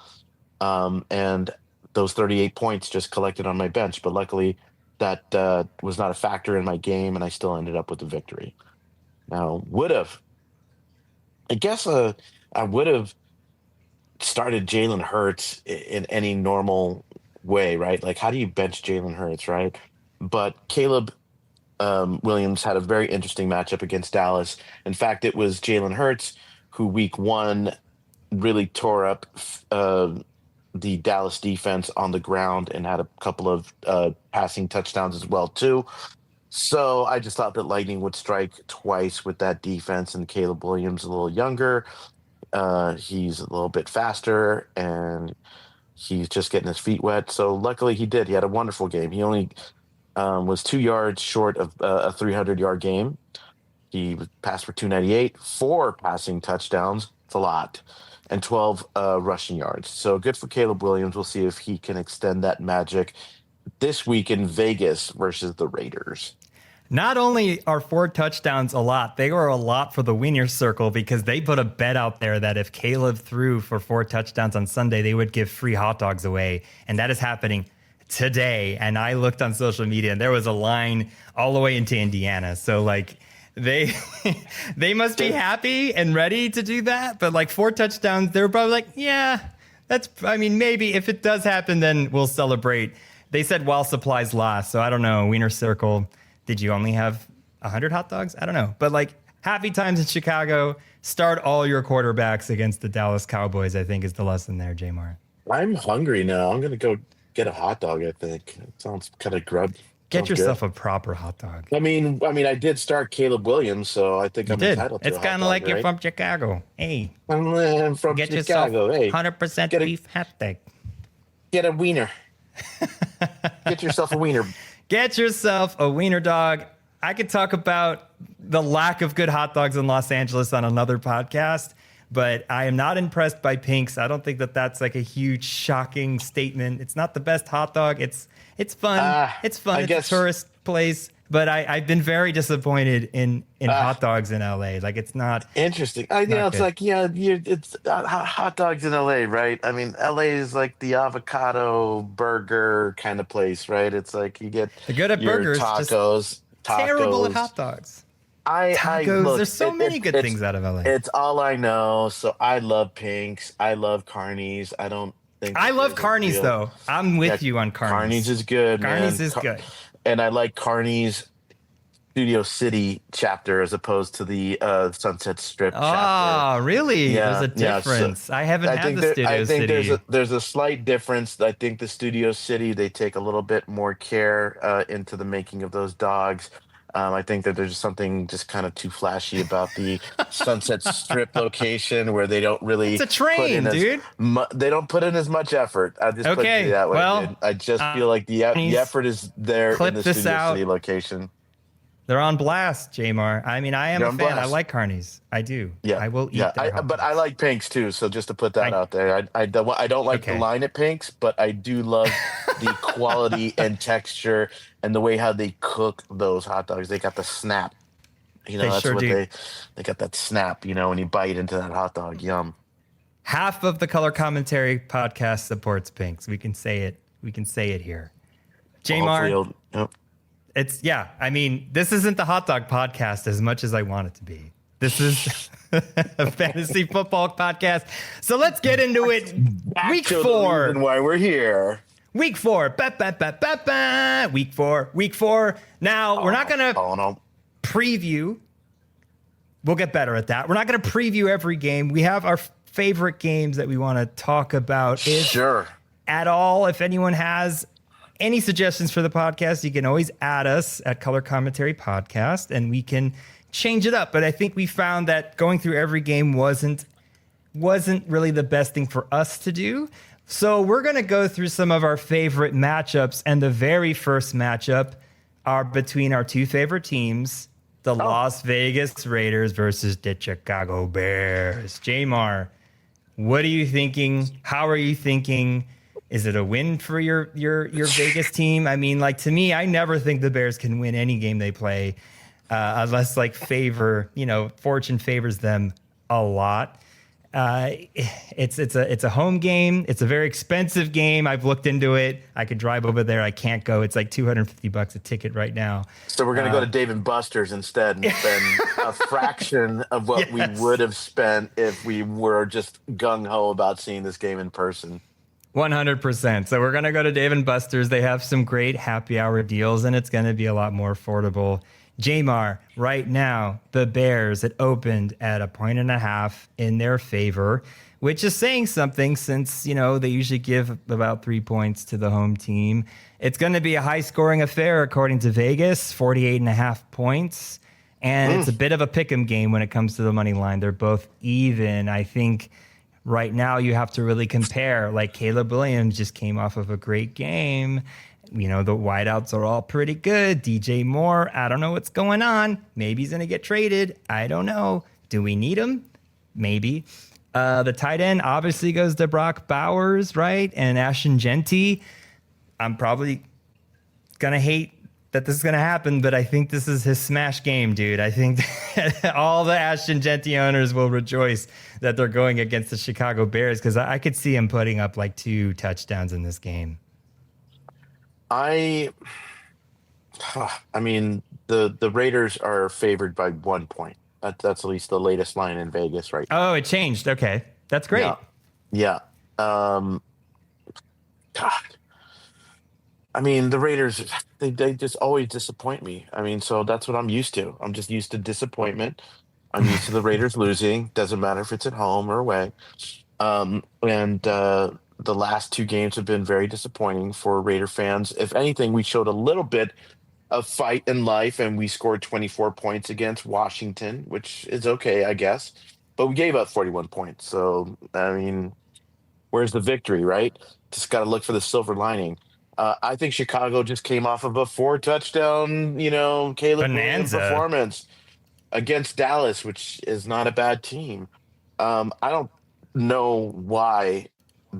And those 38 points just collected on my bench. But luckily, that was not a factor in my game, and I still ended up with the victory. Now, I would have started Jalen Hurts in any normal way, right? Like, how do you bench Jalen Hurts, right? But Caleb Williams had a very interesting matchup against Dallas. In fact, it was Jalen Hurts who week one really tore up the Dallas defense on the ground and had a couple of passing touchdowns as well too. So I just thought that lightning would strike twice with that defense, and Caleb Williams a little younger. He's a little bit faster, and he's just getting his feet wet. So luckily he did. He had a wonderful game. He only was 2 yards short of a 300-yard game. He passed for 298, 4 passing touchdowns. It's a lot. And 12 rushing yards. So good for Caleb Williams. We'll see if he can extend that magic this week in Vegas versus the Raiders. Not only are 4 touchdowns a lot, they were a lot for the Winner Circle because they put a bet out there that if Caleb threw for 4 touchdowns on Sunday, they would give free hot dogs away. And that is happening today. And I looked on social media and there was a line all the way into Indiana. So like they must be happy and ready to do that. But like 4 touchdowns, they're probably like, yeah, maybe if it does happen, then we'll celebrate. They said while supplies last. So I don't know. Wiener Circle, did you only have 100 hot dogs? I don't know. But like happy times in Chicago, start all your quarterbacks against the Dallas Cowboys, I think is the lesson there, J-Mar. I'm hungry now. I'm going to go get a hot dog, I think. It sounds kind of grub. Get yourself a proper hot dog. I mean, I did start Caleb Williams, so I think I'm entitled to It's kind of like you're from Chicago. Hey. I'm from Get Chicago. Hey. 100% beef hot dog. Get a wiener. Get yourself a wiener. Get yourself a wiener dog. I could talk about the lack of good hot dogs in Los Angeles on another podcast, but I am not impressed by Pink's. I don't think that's like a huge, shocking statement. It's not the best hot dog. It's fun. It's fun. It's a tourist place. but I've been very disappointed in Ah, hot dogs in LA. Like it's interesting. not It's good. like, it's hot dogs in LA, right? I mean, LA is like the avocado burger kind of place, right? It's like you get They're good at your burgers, just terrible at tacos. hot dogs. I Tacos. look, There's so many good things out of LA. it's all I know. So I love Pinks. I love Carnies. I don't think I that love there's a Carnies real, though. I'm yeah, with you on Carnies Carnies. is good, Carnies man. is good. And I like Carnies Studio City chapter as opposed to the Sunset Strip chapter. Oh, really? There's Yeah, a yeah. So difference. I haven't had the I Studio think City. there's a slight difference. I think the Studio City, they take a little bit more care into the making of those dogs. I think that there's something just kind of too flashy about the Sunset Strip location where they don't It's really a put in train, dude. they don't put in as much effort. I'll just put it Okay, that way, dude. well, I just feel like the Carnies, effort is there in clip the this Studio City out. location. They're on blast, J-Mar. I mean, I am You're a on fan. I blast. like Carnies. I do. Yeah, I will yeah. eat their hot But I dogs. like Pinks too. So just to put that I out there, I don't like the okay. line at Pinks, but I do love the quality and texture and the way how they cook those hot dogs. They got the snap. They That's sure what do. they got that snap. When you bite into that hot dog, yum. Half of the color commentary podcast supports Pinks. We can say it. We can say it here. Well, hopefully, J-Mar, yep. it's yeah. I mean, this isn't the hot dog podcast as much as I want it to be. This is a fantasy football podcast. So let's get into it. Week Show the 4. reason why we're here. Week 4. Week 4. Week 4. Now, we're not going to Oh no. preview. We'll get better at that. We're not going to preview every game. We have our favorite games that we want to talk about. If Sure. at all, if anyone has any suggestions for the podcast, you can always add us at Color Commentary Podcast and we can change it up. But I think we found that going through every game wasn't really the best thing for us to do. So we're going to go through some of our favorite matchups. And the very first matchup are between our two favorite teams, the Las Vegas Raiders versus the Chicago Bears. J-Mar, what are you thinking? How are you thinking? Is it a win for your Vegas team? I mean, like, to me, I never think the Bears can win any game they play unless like fortune favors them a lot. It's a home game. It's a very expensive game. I've looked into it. I could drive over there. I can't go. It's like $250 a ticket right now. So we're gonna go to Dave and Buster's instead and spend a fraction of what we Yes. would have spent if we were just gung ho about seeing this game in person. 100%. So we're going to go to Dave & Buster's. They have some great happy hour deals, and it's going to be a lot more affordable. J-Mar, right now, the Bears, it opened at 1.5 in their favor, which is saying something since, they usually give about 3 points to the home team. It's going to be a high-scoring affair, according to Vegas, 48.5 points. And it's a bit of a pick'em game when it comes to the money line. They're both even. I think right now you have to really compare. Like Caleb Williams just came off of a great game. The wideouts are all pretty good. DJ Moore, I don't know what's going on. Maybe he's going to get traded. I don't know. Do we need him? Maybe. The tight end obviously goes to Brock Bowers, right? And Ashton Genty. I'm probably going to hate that this is going to happen, but I think this is his smash game, dude. I think all the Ashton Genty owners will rejoice that they're going against the Chicago Bears because I could see him putting up like 2 touchdowns in this game. I mean, the Raiders are favored by 1 point. That's at least the latest line in Vegas right now. Oh, it changed. Okay. That's great. Yeah. God. I mean, the Raiders, they just always disappoint me. I mean, so that's what I'm used to. I'm just used to disappointment. I'm used to the Raiders losing. Doesn't matter if it's at home or away. And the last 2 games have been very disappointing for Raider fans. If anything, we showed a little bit of fight in life, and we scored 24 points against Washington, which is okay, I guess. But we gave up 41 points. So, I mean, where's the victory, right? Just got to look for the silver lining. I think Chicago just came off of a 4-touchdown, Caleb Williams Bonanza. performance against Dallas, which is not a bad team. I don't know why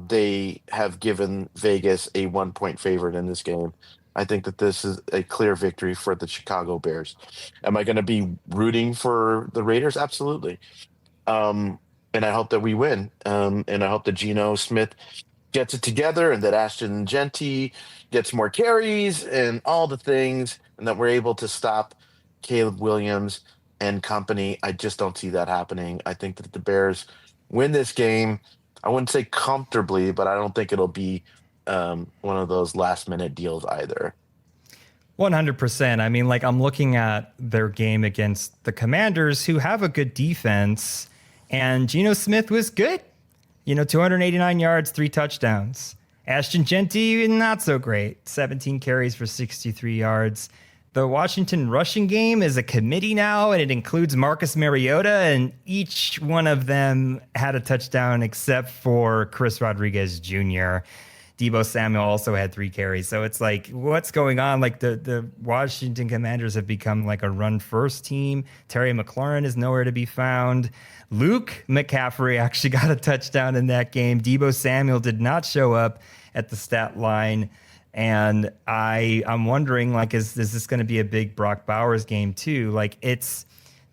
they have given Vegas a 1 point favorite in this game. I think that this is a clear victory for the Chicago Bears. Am I going to be rooting for the Raiders? Absolutely. Um, and I hope that we win. And I hope that Geno Smith gets it together and that Ashton Genty gets more carries and all the things, and that we're able to stop Caleb Williams and company. I just don't see that happening. I think that the Bears win this game. I wouldn't say comfortably, but I don't think it'll be one of those last minute deals either. 100%. I mean, like, I'm looking at their game against the Commanders, who have a good defense, and Geno Smith was good. 289 yards, 3 touchdowns. Ashton Genty, not so great. 17 carries for 63 yards. The Washington rushing game is a committee now, and it includes Marcus Mariota, and each one of them had a touchdown except for Chris Rodriguez Jr. Deebo Samuel also had 3 carries. So it's like, what's going on? Like, the Washington Commanders have become like a run-first team. Terry McLaurin is nowhere to be found. Luke McCaffrey actually got a touchdown in that game. Deebo Samuel did not show up at the stat line. And I'm wondering, like, is this going to be a big Brock Bowers game too? Like,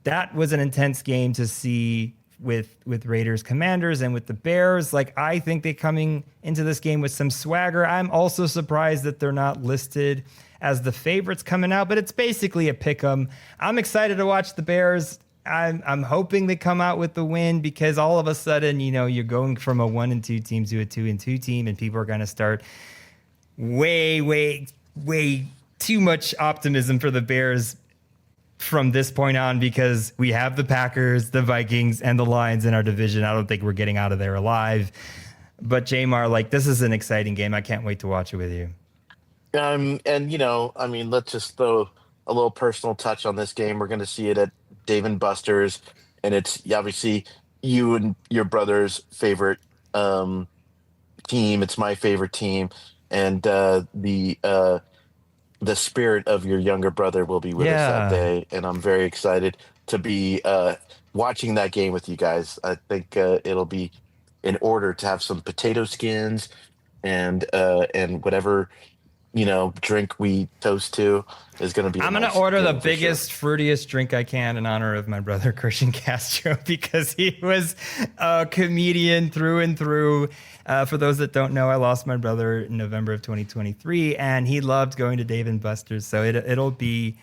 that was an intense game to see with Raiders Commanders and with the Bears. Like, I think they're coming into this game with some swagger. I'm also surprised that they're not listed as the favorites coming out, but it's basically a pick 'em. I'm excited to watch the Bears. I'm hoping they come out with the win, because all of a sudden, you're going from a 1-2 team to a 2-2 team, and people are going to start way too much optimism for the Bears from this point on, because we have the Packers, the Vikings, and the Lions in our division. I don't think we're getting out of there alive. But J-Mar, like, this is an exciting game. I can't wait to watch it with you. And I mean, let's just throw a little personal touch on this game. We're going to see it at Dave and Buster's, and it's obviously you and your brother's favorite team. It's my favorite team, and the spirit of your younger brother will be with us that day, and I'm very excited to be watching that game with you guys. I think it'll be in order to have some potato skins and whatever drink we toast to is going to be. I'm going to order the biggest, fruitiest drink I can in honor of my brother Christian Castro, because he was a comedian through and through. For those that don't know, I lost my brother in November of 2023, and he loved going to Dave and Buster's. So it'll be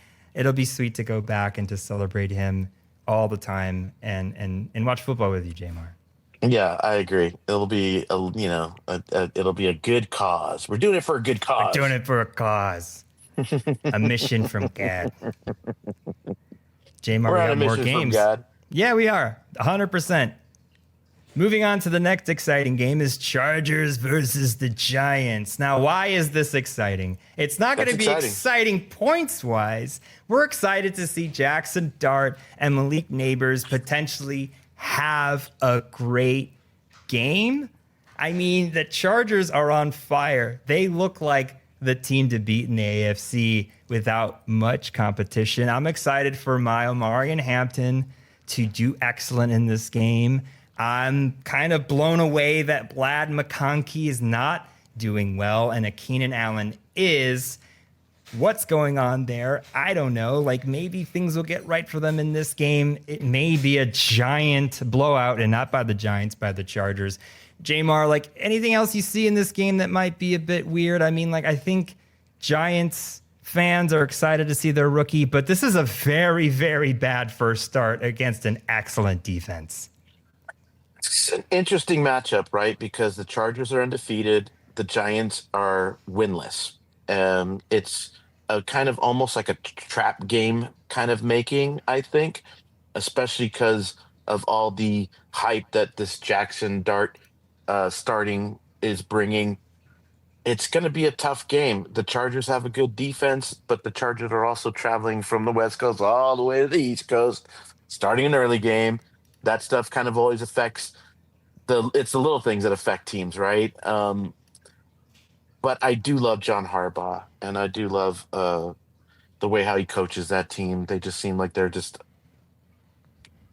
sweet to go back and to celebrate him all the time and watch football with you, J-Mar. Yeah, I agree. It'll be it'll be a good cause. We're doing it for a good cause. We're doing it for a cause. A mission from God. J-Mar, we have more games. Yeah, we are. 100%. Moving on to the next exciting game is Chargers versus the Giants. Now, why is this exciting? It's not going to be exciting points-wise. We're excited to see Jackson Dart and Malik Neighbors potentially have a great game. I mean, the Chargers are on fire. They look like the team to beat in the AFC without much competition. I'm excited for my Omarion Hampton to do excellent in this game. I'm kind of blown away that Vlad McConkey is not doing well and Keenan Allen is. What's going on there? I don't know. Like, maybe things will get right for them in this game. It may be a giant blowout, and not by the Giants, by the Chargers. J-Mar, like, anything else you see in this game that might be a bit weird? I mean, like, I think Giants fans are excited to see their rookie, but this is a very, very bad first start against an excellent defense. It's an interesting matchup, right? Because the Chargers are undefeated. The Giants are winless. It's a kind of almost like a trap game kind of making, I think, especially because of all the hype that this Jackson Dart starting is bringing. It's going to be a tough game. The Chargers have a good defense, but the Chargers are also traveling from the West Coast all the way to the East Coast, starting an early game. That stuff kind of always affects it's the little things that affect teams, right? But I do love John Harbaugh, and I do love the way how he coaches that team. They just seem like they're just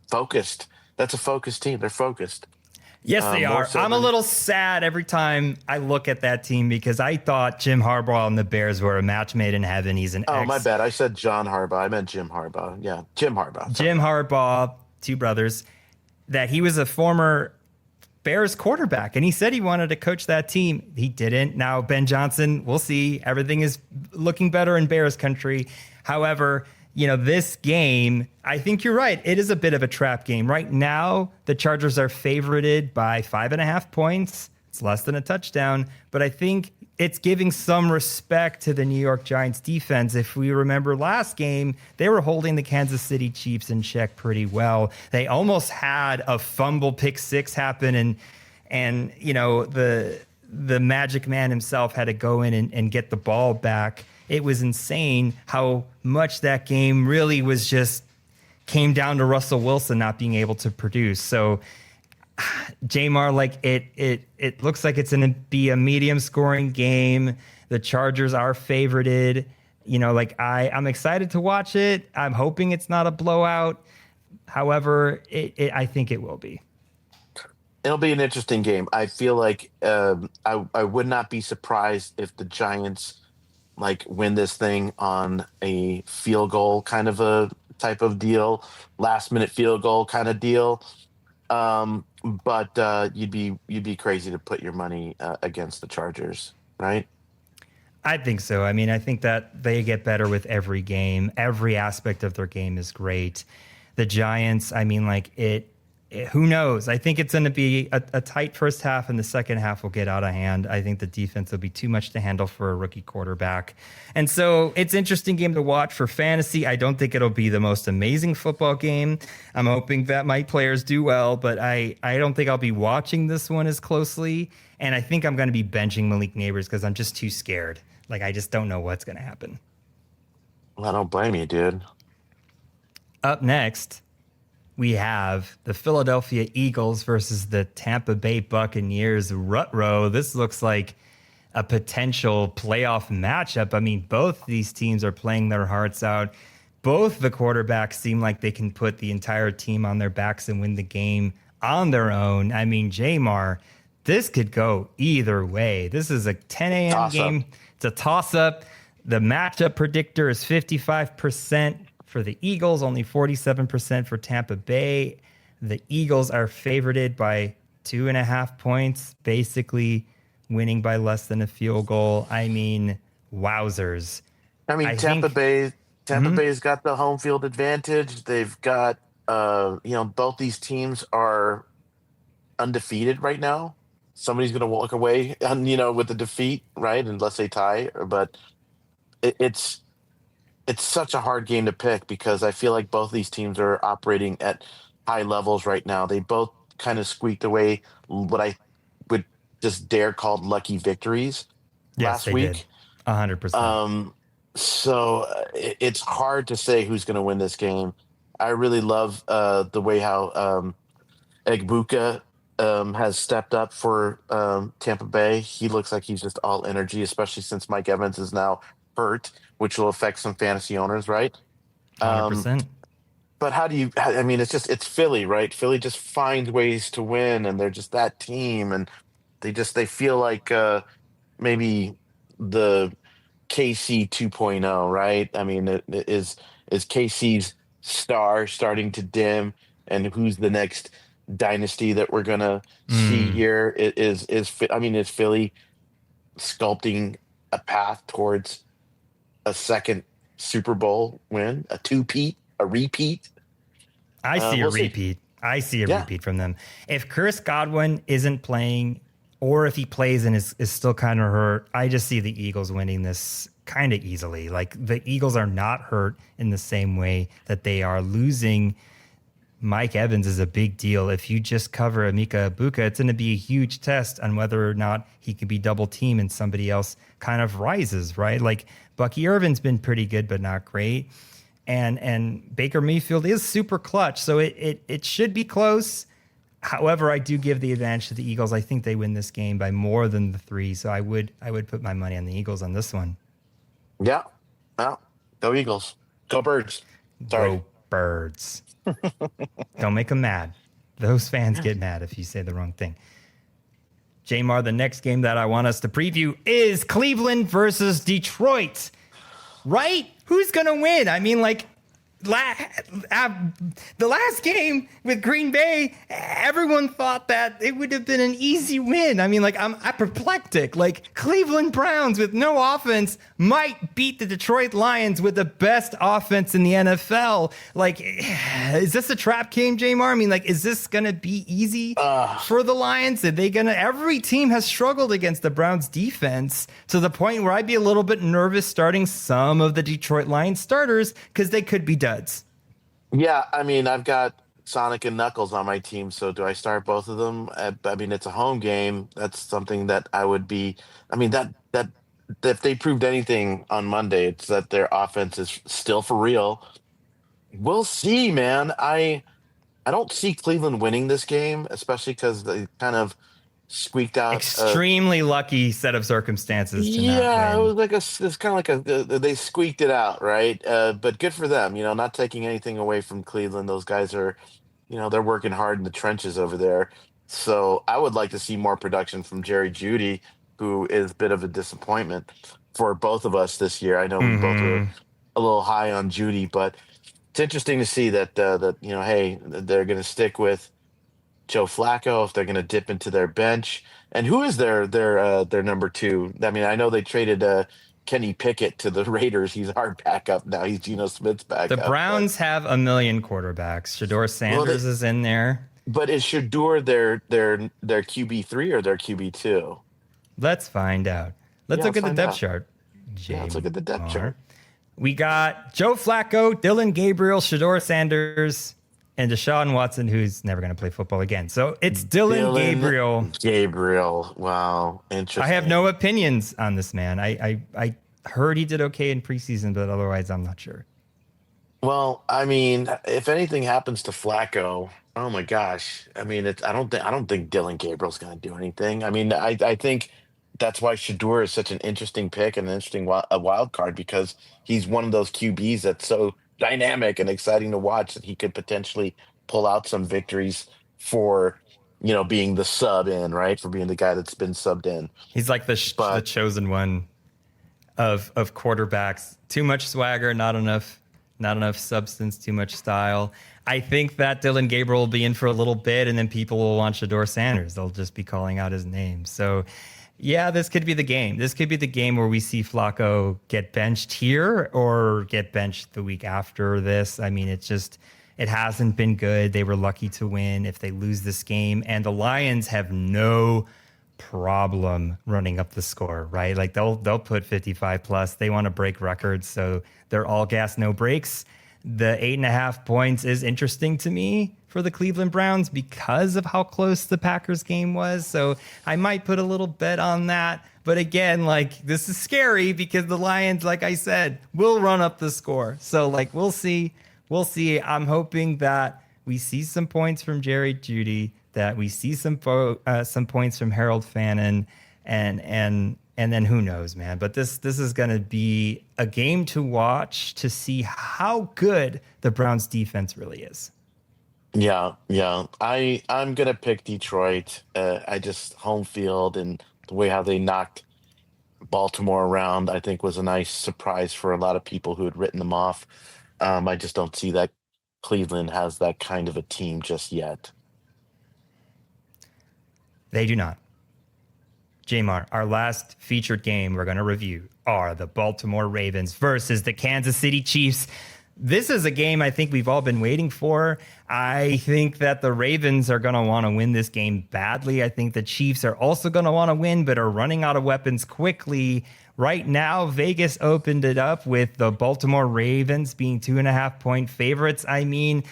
focused. That's a focused team. They're focused. Yes, they More are. so I'm a than. little sad every time I look at that team because I thought Jim Harbaugh and the Bears were a match made in heaven. He's an Oh, my ex bad. I said John Harbaugh. I meant Jim Harbaugh. Yeah, Jim Harbaugh. Sorry. Jim Harbaugh, two brothers, that he was a former Bears quarterback, and he said he wanted to coach that team. He didn't. Now, Ben Johnson, we'll see. Everything is looking better in Bears country. However, this game, I think you're right. It is a bit of a trap game. Right now, the Chargers are favorited by 5.5 points. It's less than a touchdown, but I think it's giving some respect to the New York Giants defense. If we remember last game, they were holding the Kansas City Chiefs in check pretty well. They almost had a fumble pick six happen, and the Magic Man himself had to go in and get the ball back. It was insane how much that game really was just came down to Russell Wilson not being able to produce. So J-Mar, it looks like it's going to be a medium scoring game. The Chargers are favorited. I'm excited to watch it. I'm hoping it's not a blowout. However, I think it will be. It'll be an interesting game. I feel like I would not be surprised if the Giants win this thing on a field goal kind of a type of deal, last minute field goal kind of deal. But you'd be crazy to put your money against the Chargers, right? I think so. I mean, I think that they get better with every game. Every aspect of their game is great. The Giants, I mean, who knows? I think it's going to be a tight first half, and the second half will get out of hand. I think the defense will be too much to handle for a rookie quarterback. And so it's an interesting game to watch for fantasy. I don't think it'll be the most amazing football game. I'm hoping that my players do well, but I don't think I'll be watching this one as closely. And I think I'm going to be benching Malik Neighbors because I'm just too scared. I just don't know what's going to happen. Well, I don't blame you, dude. Up next, we have the Philadelphia Eagles versus the Tampa Bay Buccaneers. Ruh-roh. This looks like a potential playoff matchup. I mean, both these teams are playing their hearts out. Both the quarterbacks seem like they can put the entire team on their backs and win the game on their own. I mean, J-Mar, this could go either way. This is a 10 a.m. game. It's a toss-up. The matchup predictor is 55% for the Eagles, only 47% for Tampa Bay. The Eagles are favorited by 2.5 points, basically winning by less than a field goal. I mean, wowzers. I mean, Tampa Bay's got the home field advantage. They've got, both these teams are undefeated right now. Somebody's going to walk away, with the defeat, right? Unless they tie. But it's such a hard game to pick because I feel like both these teams are operating at high levels right now. They both kind of squeaked away what I would just dare call lucky victories last week. Did. 100%. So it's hard to say who's going to win this game. I really love the way how Egbuka has stepped up for Tampa Bay. He looks like he's just all energy, especially since Mike Evans is now hurt, which will affect some fantasy owners, right? 100%. But it's Philly, right? Philly just finds ways to win, and they're just that team, and they feel like maybe the KC 2.0, right? I mean, is KC's star starting to dim, and who's the next dynasty that we're gonna see here? Is Philly sculpting a path towards a second Super Bowl win, a repeat? I see a repeat. I see a repeat from them. If Chris Godwin isn't playing, or if he plays and is still kind of hurt, I just see the Eagles winning this kind of easily. The Eagles are not hurt in the same way that they are. Losing Mike Evans is a big deal. If you just cover Emeka Egbuka, it's going to be a huge test on whether or not he can be double teamed and somebody else kind of rises, right? Bucky Irvin's been pretty good, but not great. And Baker Mayfield is super clutch, so it should be close. However, I do give the advantage to the Eagles. I think they win this game by more than the 3, so I would put my money on the Eagles on this one. Yeah. Well, go Eagles. Go Birds. Sorry. Go Birds. Don't make them mad. Those fans get mad if you say the wrong thing. J-Mar, the next game that I want us to preview is Cleveland versus Detroit. Right? Who's going to win? I mean, like, the last game with Green Bay, everyone thought that it would have been an easy win. I mean, like, I'm apoplectic. Like, Cleveland Browns with no offense might beat the Detroit Lions with the best offense in the NFL. Like, is this a trap game, J-Mar? I mean, like, is this going to be easy for the Lions? Are they going to? Every team has struggled against the Browns defense to the point where I'd be a little bit nervous starting some of the Detroit Lions starters because they could be duds. Yeah, I mean, I've got Sonic and Knuckles on my team, so do I start both of them? I mean, it's a home game. That's something that I would be. I mean, that if they proved anything on Monday, it's that their offense is still for real. We'll see, man. I don't see Cleveland winning this game, especially because they kind of squeaked out. Extremely lucky set of circumstances to not Yeah, it win. was like it's kind of like they squeaked it out, right? But good for them, not taking anything away from Cleveland. Those guys are, they're working hard in the trenches over there. So I would like to see more production from Jerry Jeudy, who is a bit of a disappointment for both of us this year. I know we both were a little high on Jeudy, but it's interesting to see that hey, they're going to stick with Joe Flacco, if they're going to dip into their bench. And who is their number two? I mean, I know they traded Kenny Pickett to the Raiders. He's our backup now. He's Geno Smith's backup. The Browns have a million quarterbacks. Shador Sanders is in there. But is Shador their QB3 or their QB2? Let's find out. Let's look at the depth chart. Let's look at the depth chart. We got Joe Flacco, Dylan Gabriel, Shador Sanders, and Deshaun Watson, who's never going to play football again. So it's Dylan Gabriel. Gabriel. Wow. Interesting. I have no opinions on this man. I heard he did okay in preseason, but otherwise I'm not sure. Well, I mean, if anything happens to Flacco, oh my gosh. I mean, I don't think Dylan Gabriel's going to do anything. I mean, I think that's why Shador is such an interesting pick and an interesting wild card, because he's one of those QBs that's so dynamic and exciting to watch that he could potentially pull out some victories for, being the sub in, right? For being the guy that's been subbed in. He's like the chosen one of quarterbacks. Too much swagger, not enough substance, too much style. I think that Dylan Gabriel will be in for a little bit, and then people will want Shador Sanders. They'll just be calling out his name. So yeah, this could be the game. This could be the game where we see Flacco get benched here or get benched the week after this. I mean, it hasn't been good. They were lucky to win. If they lose this game, and the Lions have no problem running up the score, right? Like they'll put 55 plus. They want to break records, so they're all gas, no breaks. The 8.5 points is interesting to me for the Cleveland Browns because of how close the Packers game was. So I might put a little bet on that. But again, like, this is scary because the Lions, like I said, will run up the score. So like, we'll see. I'm hoping that we see some points from Jerry Jeudy, that we see some points from Harold Fannin, and then who knows, man. But this is going to be a game to watch to see how good the Browns defense really is. Yeah. I'm going to pick Detroit. I just home field and the way how they knocked Baltimore around, I think was a nice surprise for a lot of people who had written them off. I just don't see that Cleveland has that kind of a team just yet. They do not. J-Mar, our last featured game we're going to review are the Baltimore Ravens versus the Kansas City Chiefs. This is a game I think we've all been waiting for. I think that the Ravens are going to want to win this game badly. I think the Chiefs are also going to want to win, but are running out of weapons quickly. Right now, Vegas opened it up with the Baltimore Ravens being 2.5 point favorites. I mean,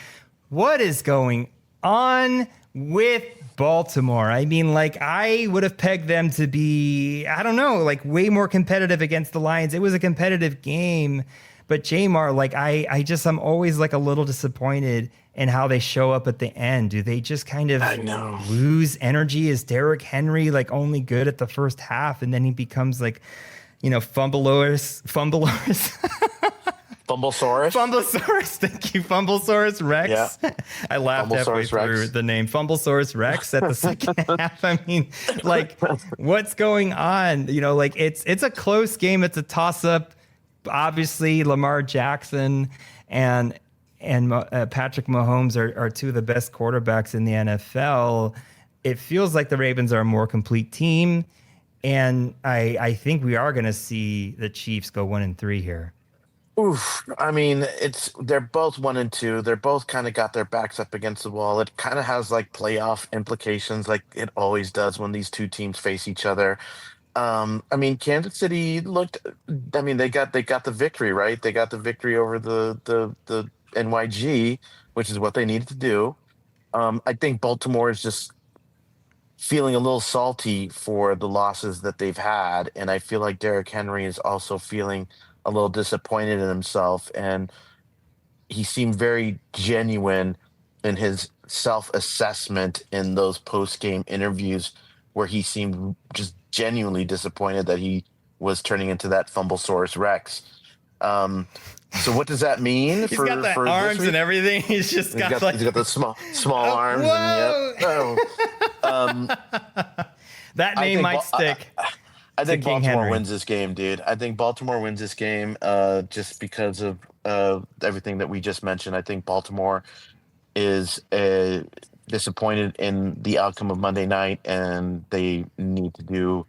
what is going on with Baltimore? I mean, like, I would have pegged them to be, I don't know, like way more competitive against the Lions. It was a competitive game, but J-Mar, like, I'm always like a little disappointed in how they show up at the end. Do they just kind of lose energy? Is Derrick Henry like only good at the first half and then he becomes like, Fumblesaurus Fumblesaurus. Fumblesaurus, thank you, Fumblesaurus Yeah, Rex. I laughed halfway Fumblesaurus through Rex. the name Fumblesaurus Rex at the second half. I mean, like, what's going on? Like it's a close game. It's a toss up. Obviously, Lamar Jackson and Patrick Mahomes are two of the best quarterbacks in the NFL. It feels like the Ravens are a more complete team, and I think we are going to see the Chiefs go 1-3 here. Oof. I mean, they're both 1-2. They're both kind of got their backs up against the wall. It kind of has like playoff implications, like it always does when these two teams face each other. I mean, Kansas City looked. I mean, they got the victory, right? They got the victory over the NYG, which is what they needed to do. I think Baltimore is just feeling a little salty for the losses that they've had, and I feel like Derrick Henry is also feeling a little disappointed in himself, and he seemed very genuine in his self-assessment in those post-game interviews where he seemed just genuinely disappointed that he was turning into that Fumblesaurus Rex. So what does that mean He's for got the for arms this week? and everything. He's just got like He's got the small arms. whoa! And yep. Oh. That I name think might stick. I think King Baltimore Henry. wins this game, dude. I think Baltimore wins this game just because of everything that we just mentioned. I think Baltimore is disappointed in the outcome of Monday night, and they need to do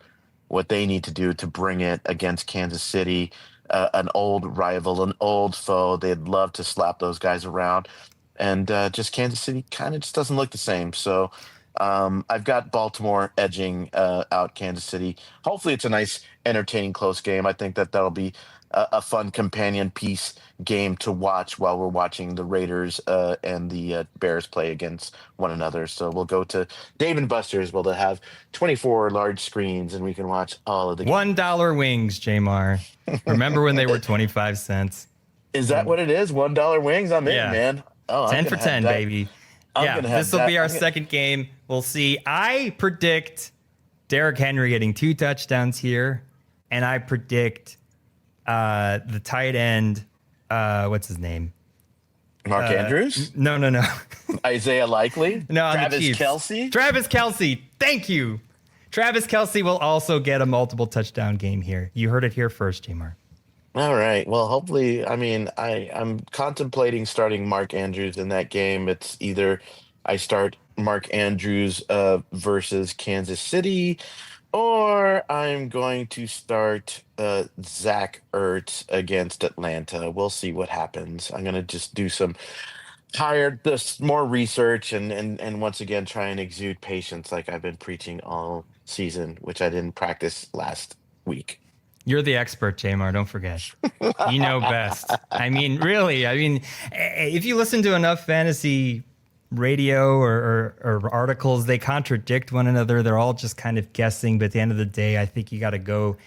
what they need to do to bring it against Kansas City, an old rival, an old foe. They'd love to slap those guys around, and just Kansas City kind of just doesn't look the same. So I've got Baltimore edging out Kansas City. Hopefully, it's a nice, entertaining, close game. I think that'll be a fun companion piece game to watch while we're watching the Raiders and the Bears play against one another. So we'll go to Dave and Buster's. Well, they'll have 24 large screens, and we can watch all of the games. $1 wings, J-Mar. Remember when they were 25 cents? Is that what it is? $1 wings? I'm Yeah. in, man. Oh, 10 for 10, baby. Yeah, this will be our second game. We'll see. I predict Derrick Henry getting 2 touchdowns here, and I predict the tight end, what's his name? Mark Andrews? No. Isaiah Likely? No, on the Travis Chiefs. Kelce? Travis Kelce. Thank you. Travis Kelce will also get a multiple touchdown game here. You heard it here first, J-Mar. All right. Well, hopefully, I mean, I'm contemplating starting Mark Andrews in that game. It's either I start Mark Andrews versus Kansas City, or I'm going to start Zach Ertz against Atlanta. We'll see what happens. I'm going to just do some this more research and once again try and exude patience like I've been preaching all season, which I didn't practice last week. You're the expert, J-Mar. Don't forget. You know best. I mean, really. I mean, if you listen to enough fantasy radio or articles, they contradict one another. They're all just kind of guessing. But at the end of the day, I think you got to go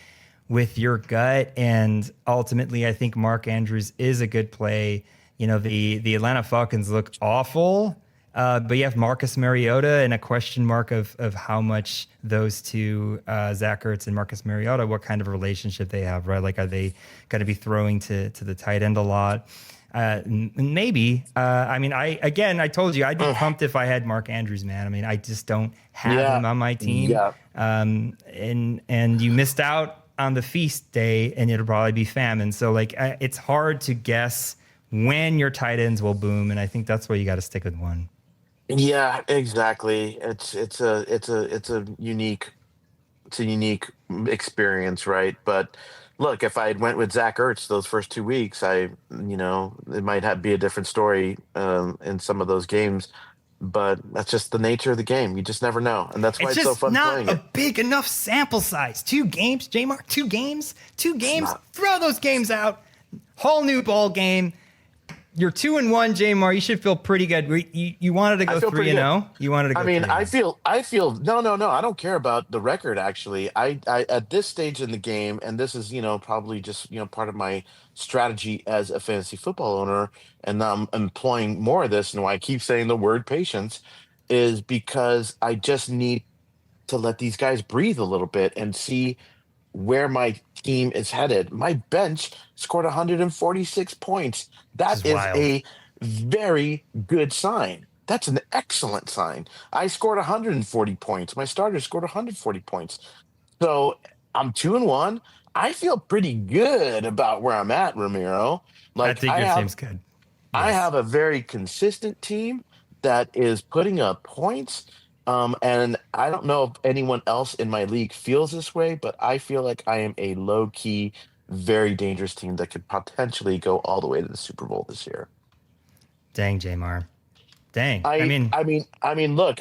with your gut. And ultimately, I think Mark Andrews is a good play. You know, the Atlanta Falcons look awful. But you have Marcus Mariota and a question mark of how much those two, Zach Ertz and Marcus Mariota, what kind of relationship they have, right? Like, are they going to be throwing to the tight end a lot? Maybe. I mean, I told you I'd be pumped if I had Mark Andrews, man. I mean, I just don't have him on my team. Yeah. And you missed out on the feast day, and it'll probably be famine. So like, it's hard to guess when your tight ends will boom, and I think that's why you got to stick with one. Yeah, exactly. It's a unique experience, right? But look, if I had went with Zach Ertz those first 2 weeks, it might be a different story in some of those games. But that's just the nature of the game. You just never know, and that's why it's so fun playing not it. a big enough sample size. 2 games, J-Mar. 2 games. not. Throw those games out. Whole new ball game. You're 2-1, J-Mar. You should feel pretty good. You wanted to go 3-0. You wanted to go. I mean, 3-0. I feel no. I don't care about the record actually. I at this stage in the game, and this is probably just part of my strategy as a fantasy football owner, and I'm employing more of this. And why I keep saying the word patience is because I just need to let these guys breathe a little bit and see where my team is headed. My bench scored 146 points. Which That is is wild. a very good sign. That's an excellent sign. I scored 140 points. My starter scored 140 points. So I'm 2-1. I feel pretty good about where I'm at, Ramiro. I Like think your team's good. I Yes. have a very consistent team that is putting up points. And I don't know if anyone else in my league feels this way, but I feel like I am a low key, very dangerous team that could potentially go all the way to the Super Bowl this year. Dang, J-Mar. Dang. I mean, Look,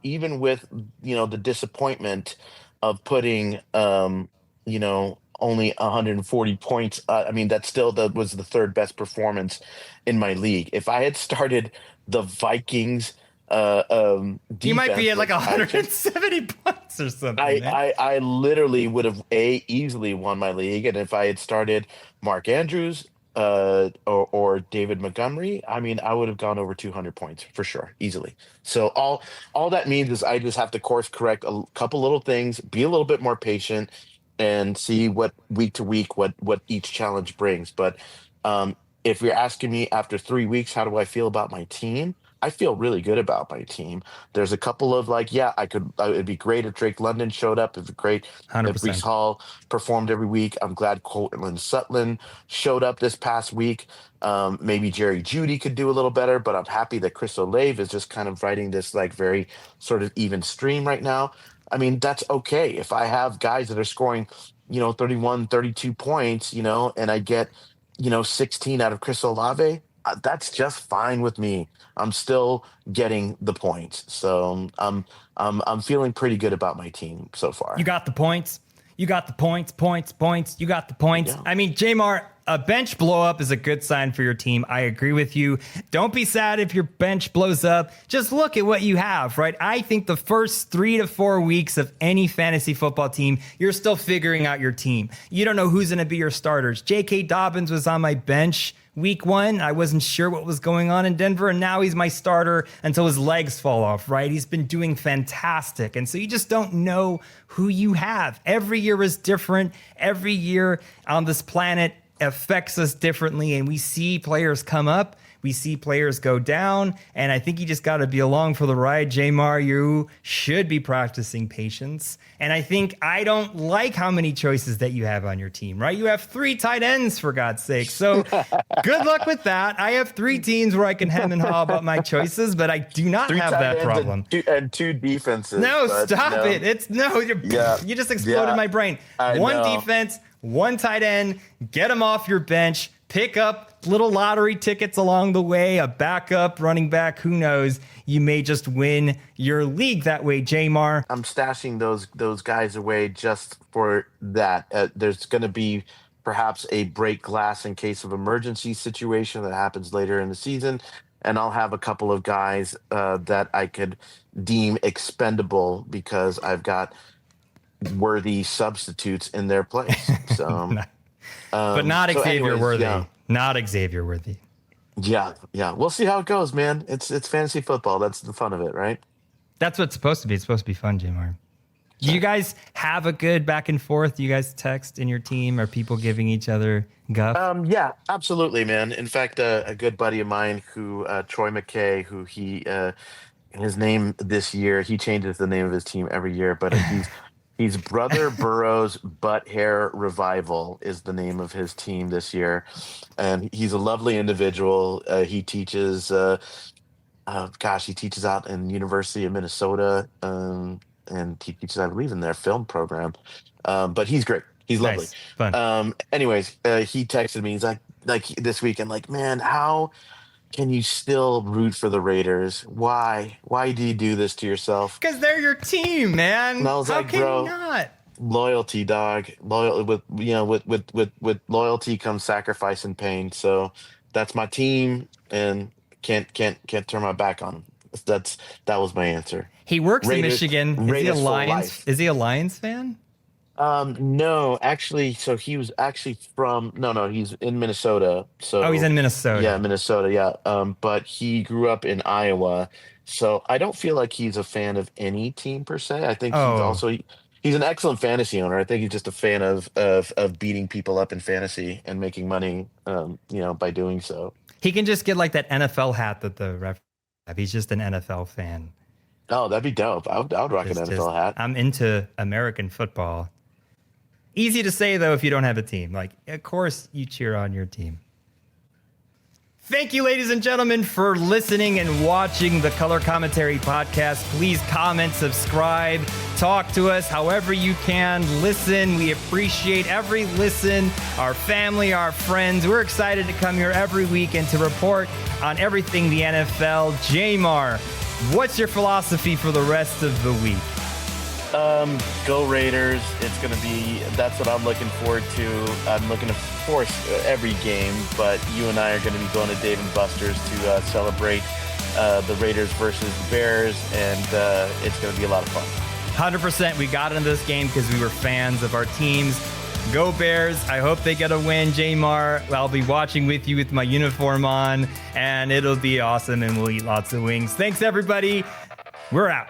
even with the disappointment of putting only 140 points. That still was the third best performance in my league. If I had started the Vikings you might be defense, at like which I should, 170 points or something, man. I literally would have easily won my league, and if I had started Mark Andrews or David Montgomery, I would have gone over 200 points for sure, easily. So all that means is I just have to course correct a couple little things, be a little bit more patient, and see what week to week what each challenge brings. But if you're asking me after 3 weeks, how do I feel about my team? I feel really good about my team. There's a couple of it'd be great if Drake London showed up. It'd be great if Brees 100%. Hall performed every week. I'm glad Cortland Sutton showed up this past week. Maybe Jerry Judy could do a little better, but I'm happy that Chris Olave is just kind of riding this like very sort of even stream right now. That's okay. If I have guys that are scoring, 31, 32 points, and I get, 16 out of Chris Olave, that's just fine with me. I'm still getting the points. So I'm feeling pretty good about my team so You far. got the points. You got the points. You got the points. Yeah. I mean, J-Mar, a bench blow up is a good sign for your team. I agree with you. Don't be sad if your bench blows up. Just look at what you have, right? I think the first 3 to 4 weeks of any fantasy football team, you're still figuring out your team. You don't know who's going to be your starters. J.K. Dobbins was on my bench week 1. I wasn't sure what was going on in Denver, and now he's my starter until his legs fall off, right? He's been doing fantastic. And so you just don't know who you have. Every year is different. Every year on this planet affects us differently, and we see players come up, we see players go down, and I think you just got to be along for the ride. J-Mar, you should be practicing patience, and I don't like how many choices that you have on your team, right? You have 3 tight ends, for God's sake, so good luck with that. I have 3 teams where I can hem and haw about my choices, but I do not 3 have tight that ends problem. and two defenses. No, but, stop it. Yeah, You just exploded yeah, my brain. I One know. defense, 1 tight end, get them off your bench, pick up little lottery tickets along the way, a backup running back, who knows? You may just win your league that way, J-Mar. I'm stashing those guys away just for that. There's going to be perhaps a break glass in case of emergency situation that happens later in the season, and I'll have a couple of guys that I could deem expendable because I've got worthy substitutes in their place. So, But not so Xavier anyways, Worthy. yeah, Not Xavier Worthy. yeah. We'll see how it goes, man. It's fantasy football. That's the fun of it, right? That's what it's supposed to be. It's supposed to be fun, J-Mar. Do you guys have a good back and forth? Do you guys text in your team? Are people giving each other guff? Yeah, absolutely, man. In fact, a good buddy of mine who Troy McKay, who his name this year, he changes the name of his team every year, but he's Brother Burrow's Butt Hair Revival is the name of his team this year, and he's a lovely individual. He teaches, he teaches out in University of Minnesota, and he teaches, I believe, in their film program. But he's great. He's lovely. Nice. Fun. Anyways, he texted me. He's like this weekend, like, man, how can you still root for the Raiders? Why? Why do you do this to yourself? Because they're your team, man. And I was How like, can bro, you not? loyalty, dog. Loyal with loyalty comes sacrifice and pain. So that's my team, and can't turn my back on them. That was my answer. He works in Raiders, Michigan. Raiders for life. Is he a Lions fan? No, actually, so he was actually no, he's in Minnesota. So Oh, he's in Minnesota. yeah, Minnesota, yeah. But he grew up in Iowa, so I don't feel like he's a fan of any team per se. I think Oh, He's an excellent fantasy owner. I think he's just a fan of beating people up in fantasy and making money, by doing so. He can just get like that NFL hat that the ref have. He's just an NFL fan. Oh, that'd be dope. I would rock an NFL hat. I'm into American football. Easy to say, though, if you don't have a team. Like, of course, you cheer on your team. Thank you, ladies and gentlemen, for listening and watching the Color Commentary Podcast. Please comment, subscribe, talk to us however you can. Listen. We appreciate every listen, our family, our friends. We're excited to come here every week and to report on everything the NFL. J-Mar, what's your philosophy for the rest of the week? Go Raiders. That's what I'm looking forward to. I'm looking to force every game, but you and I are going to be going to Dave & Buster's to celebrate the Raiders versus the Bears, and it's going to be a lot of fun. 100%. We got into this game because we were fans of our teams. Go Bears. I hope they get a win. J-Mar, I'll be watching with you with my uniform on, and it'll be awesome, and we'll eat lots of wings. Thanks, everybody. We're out.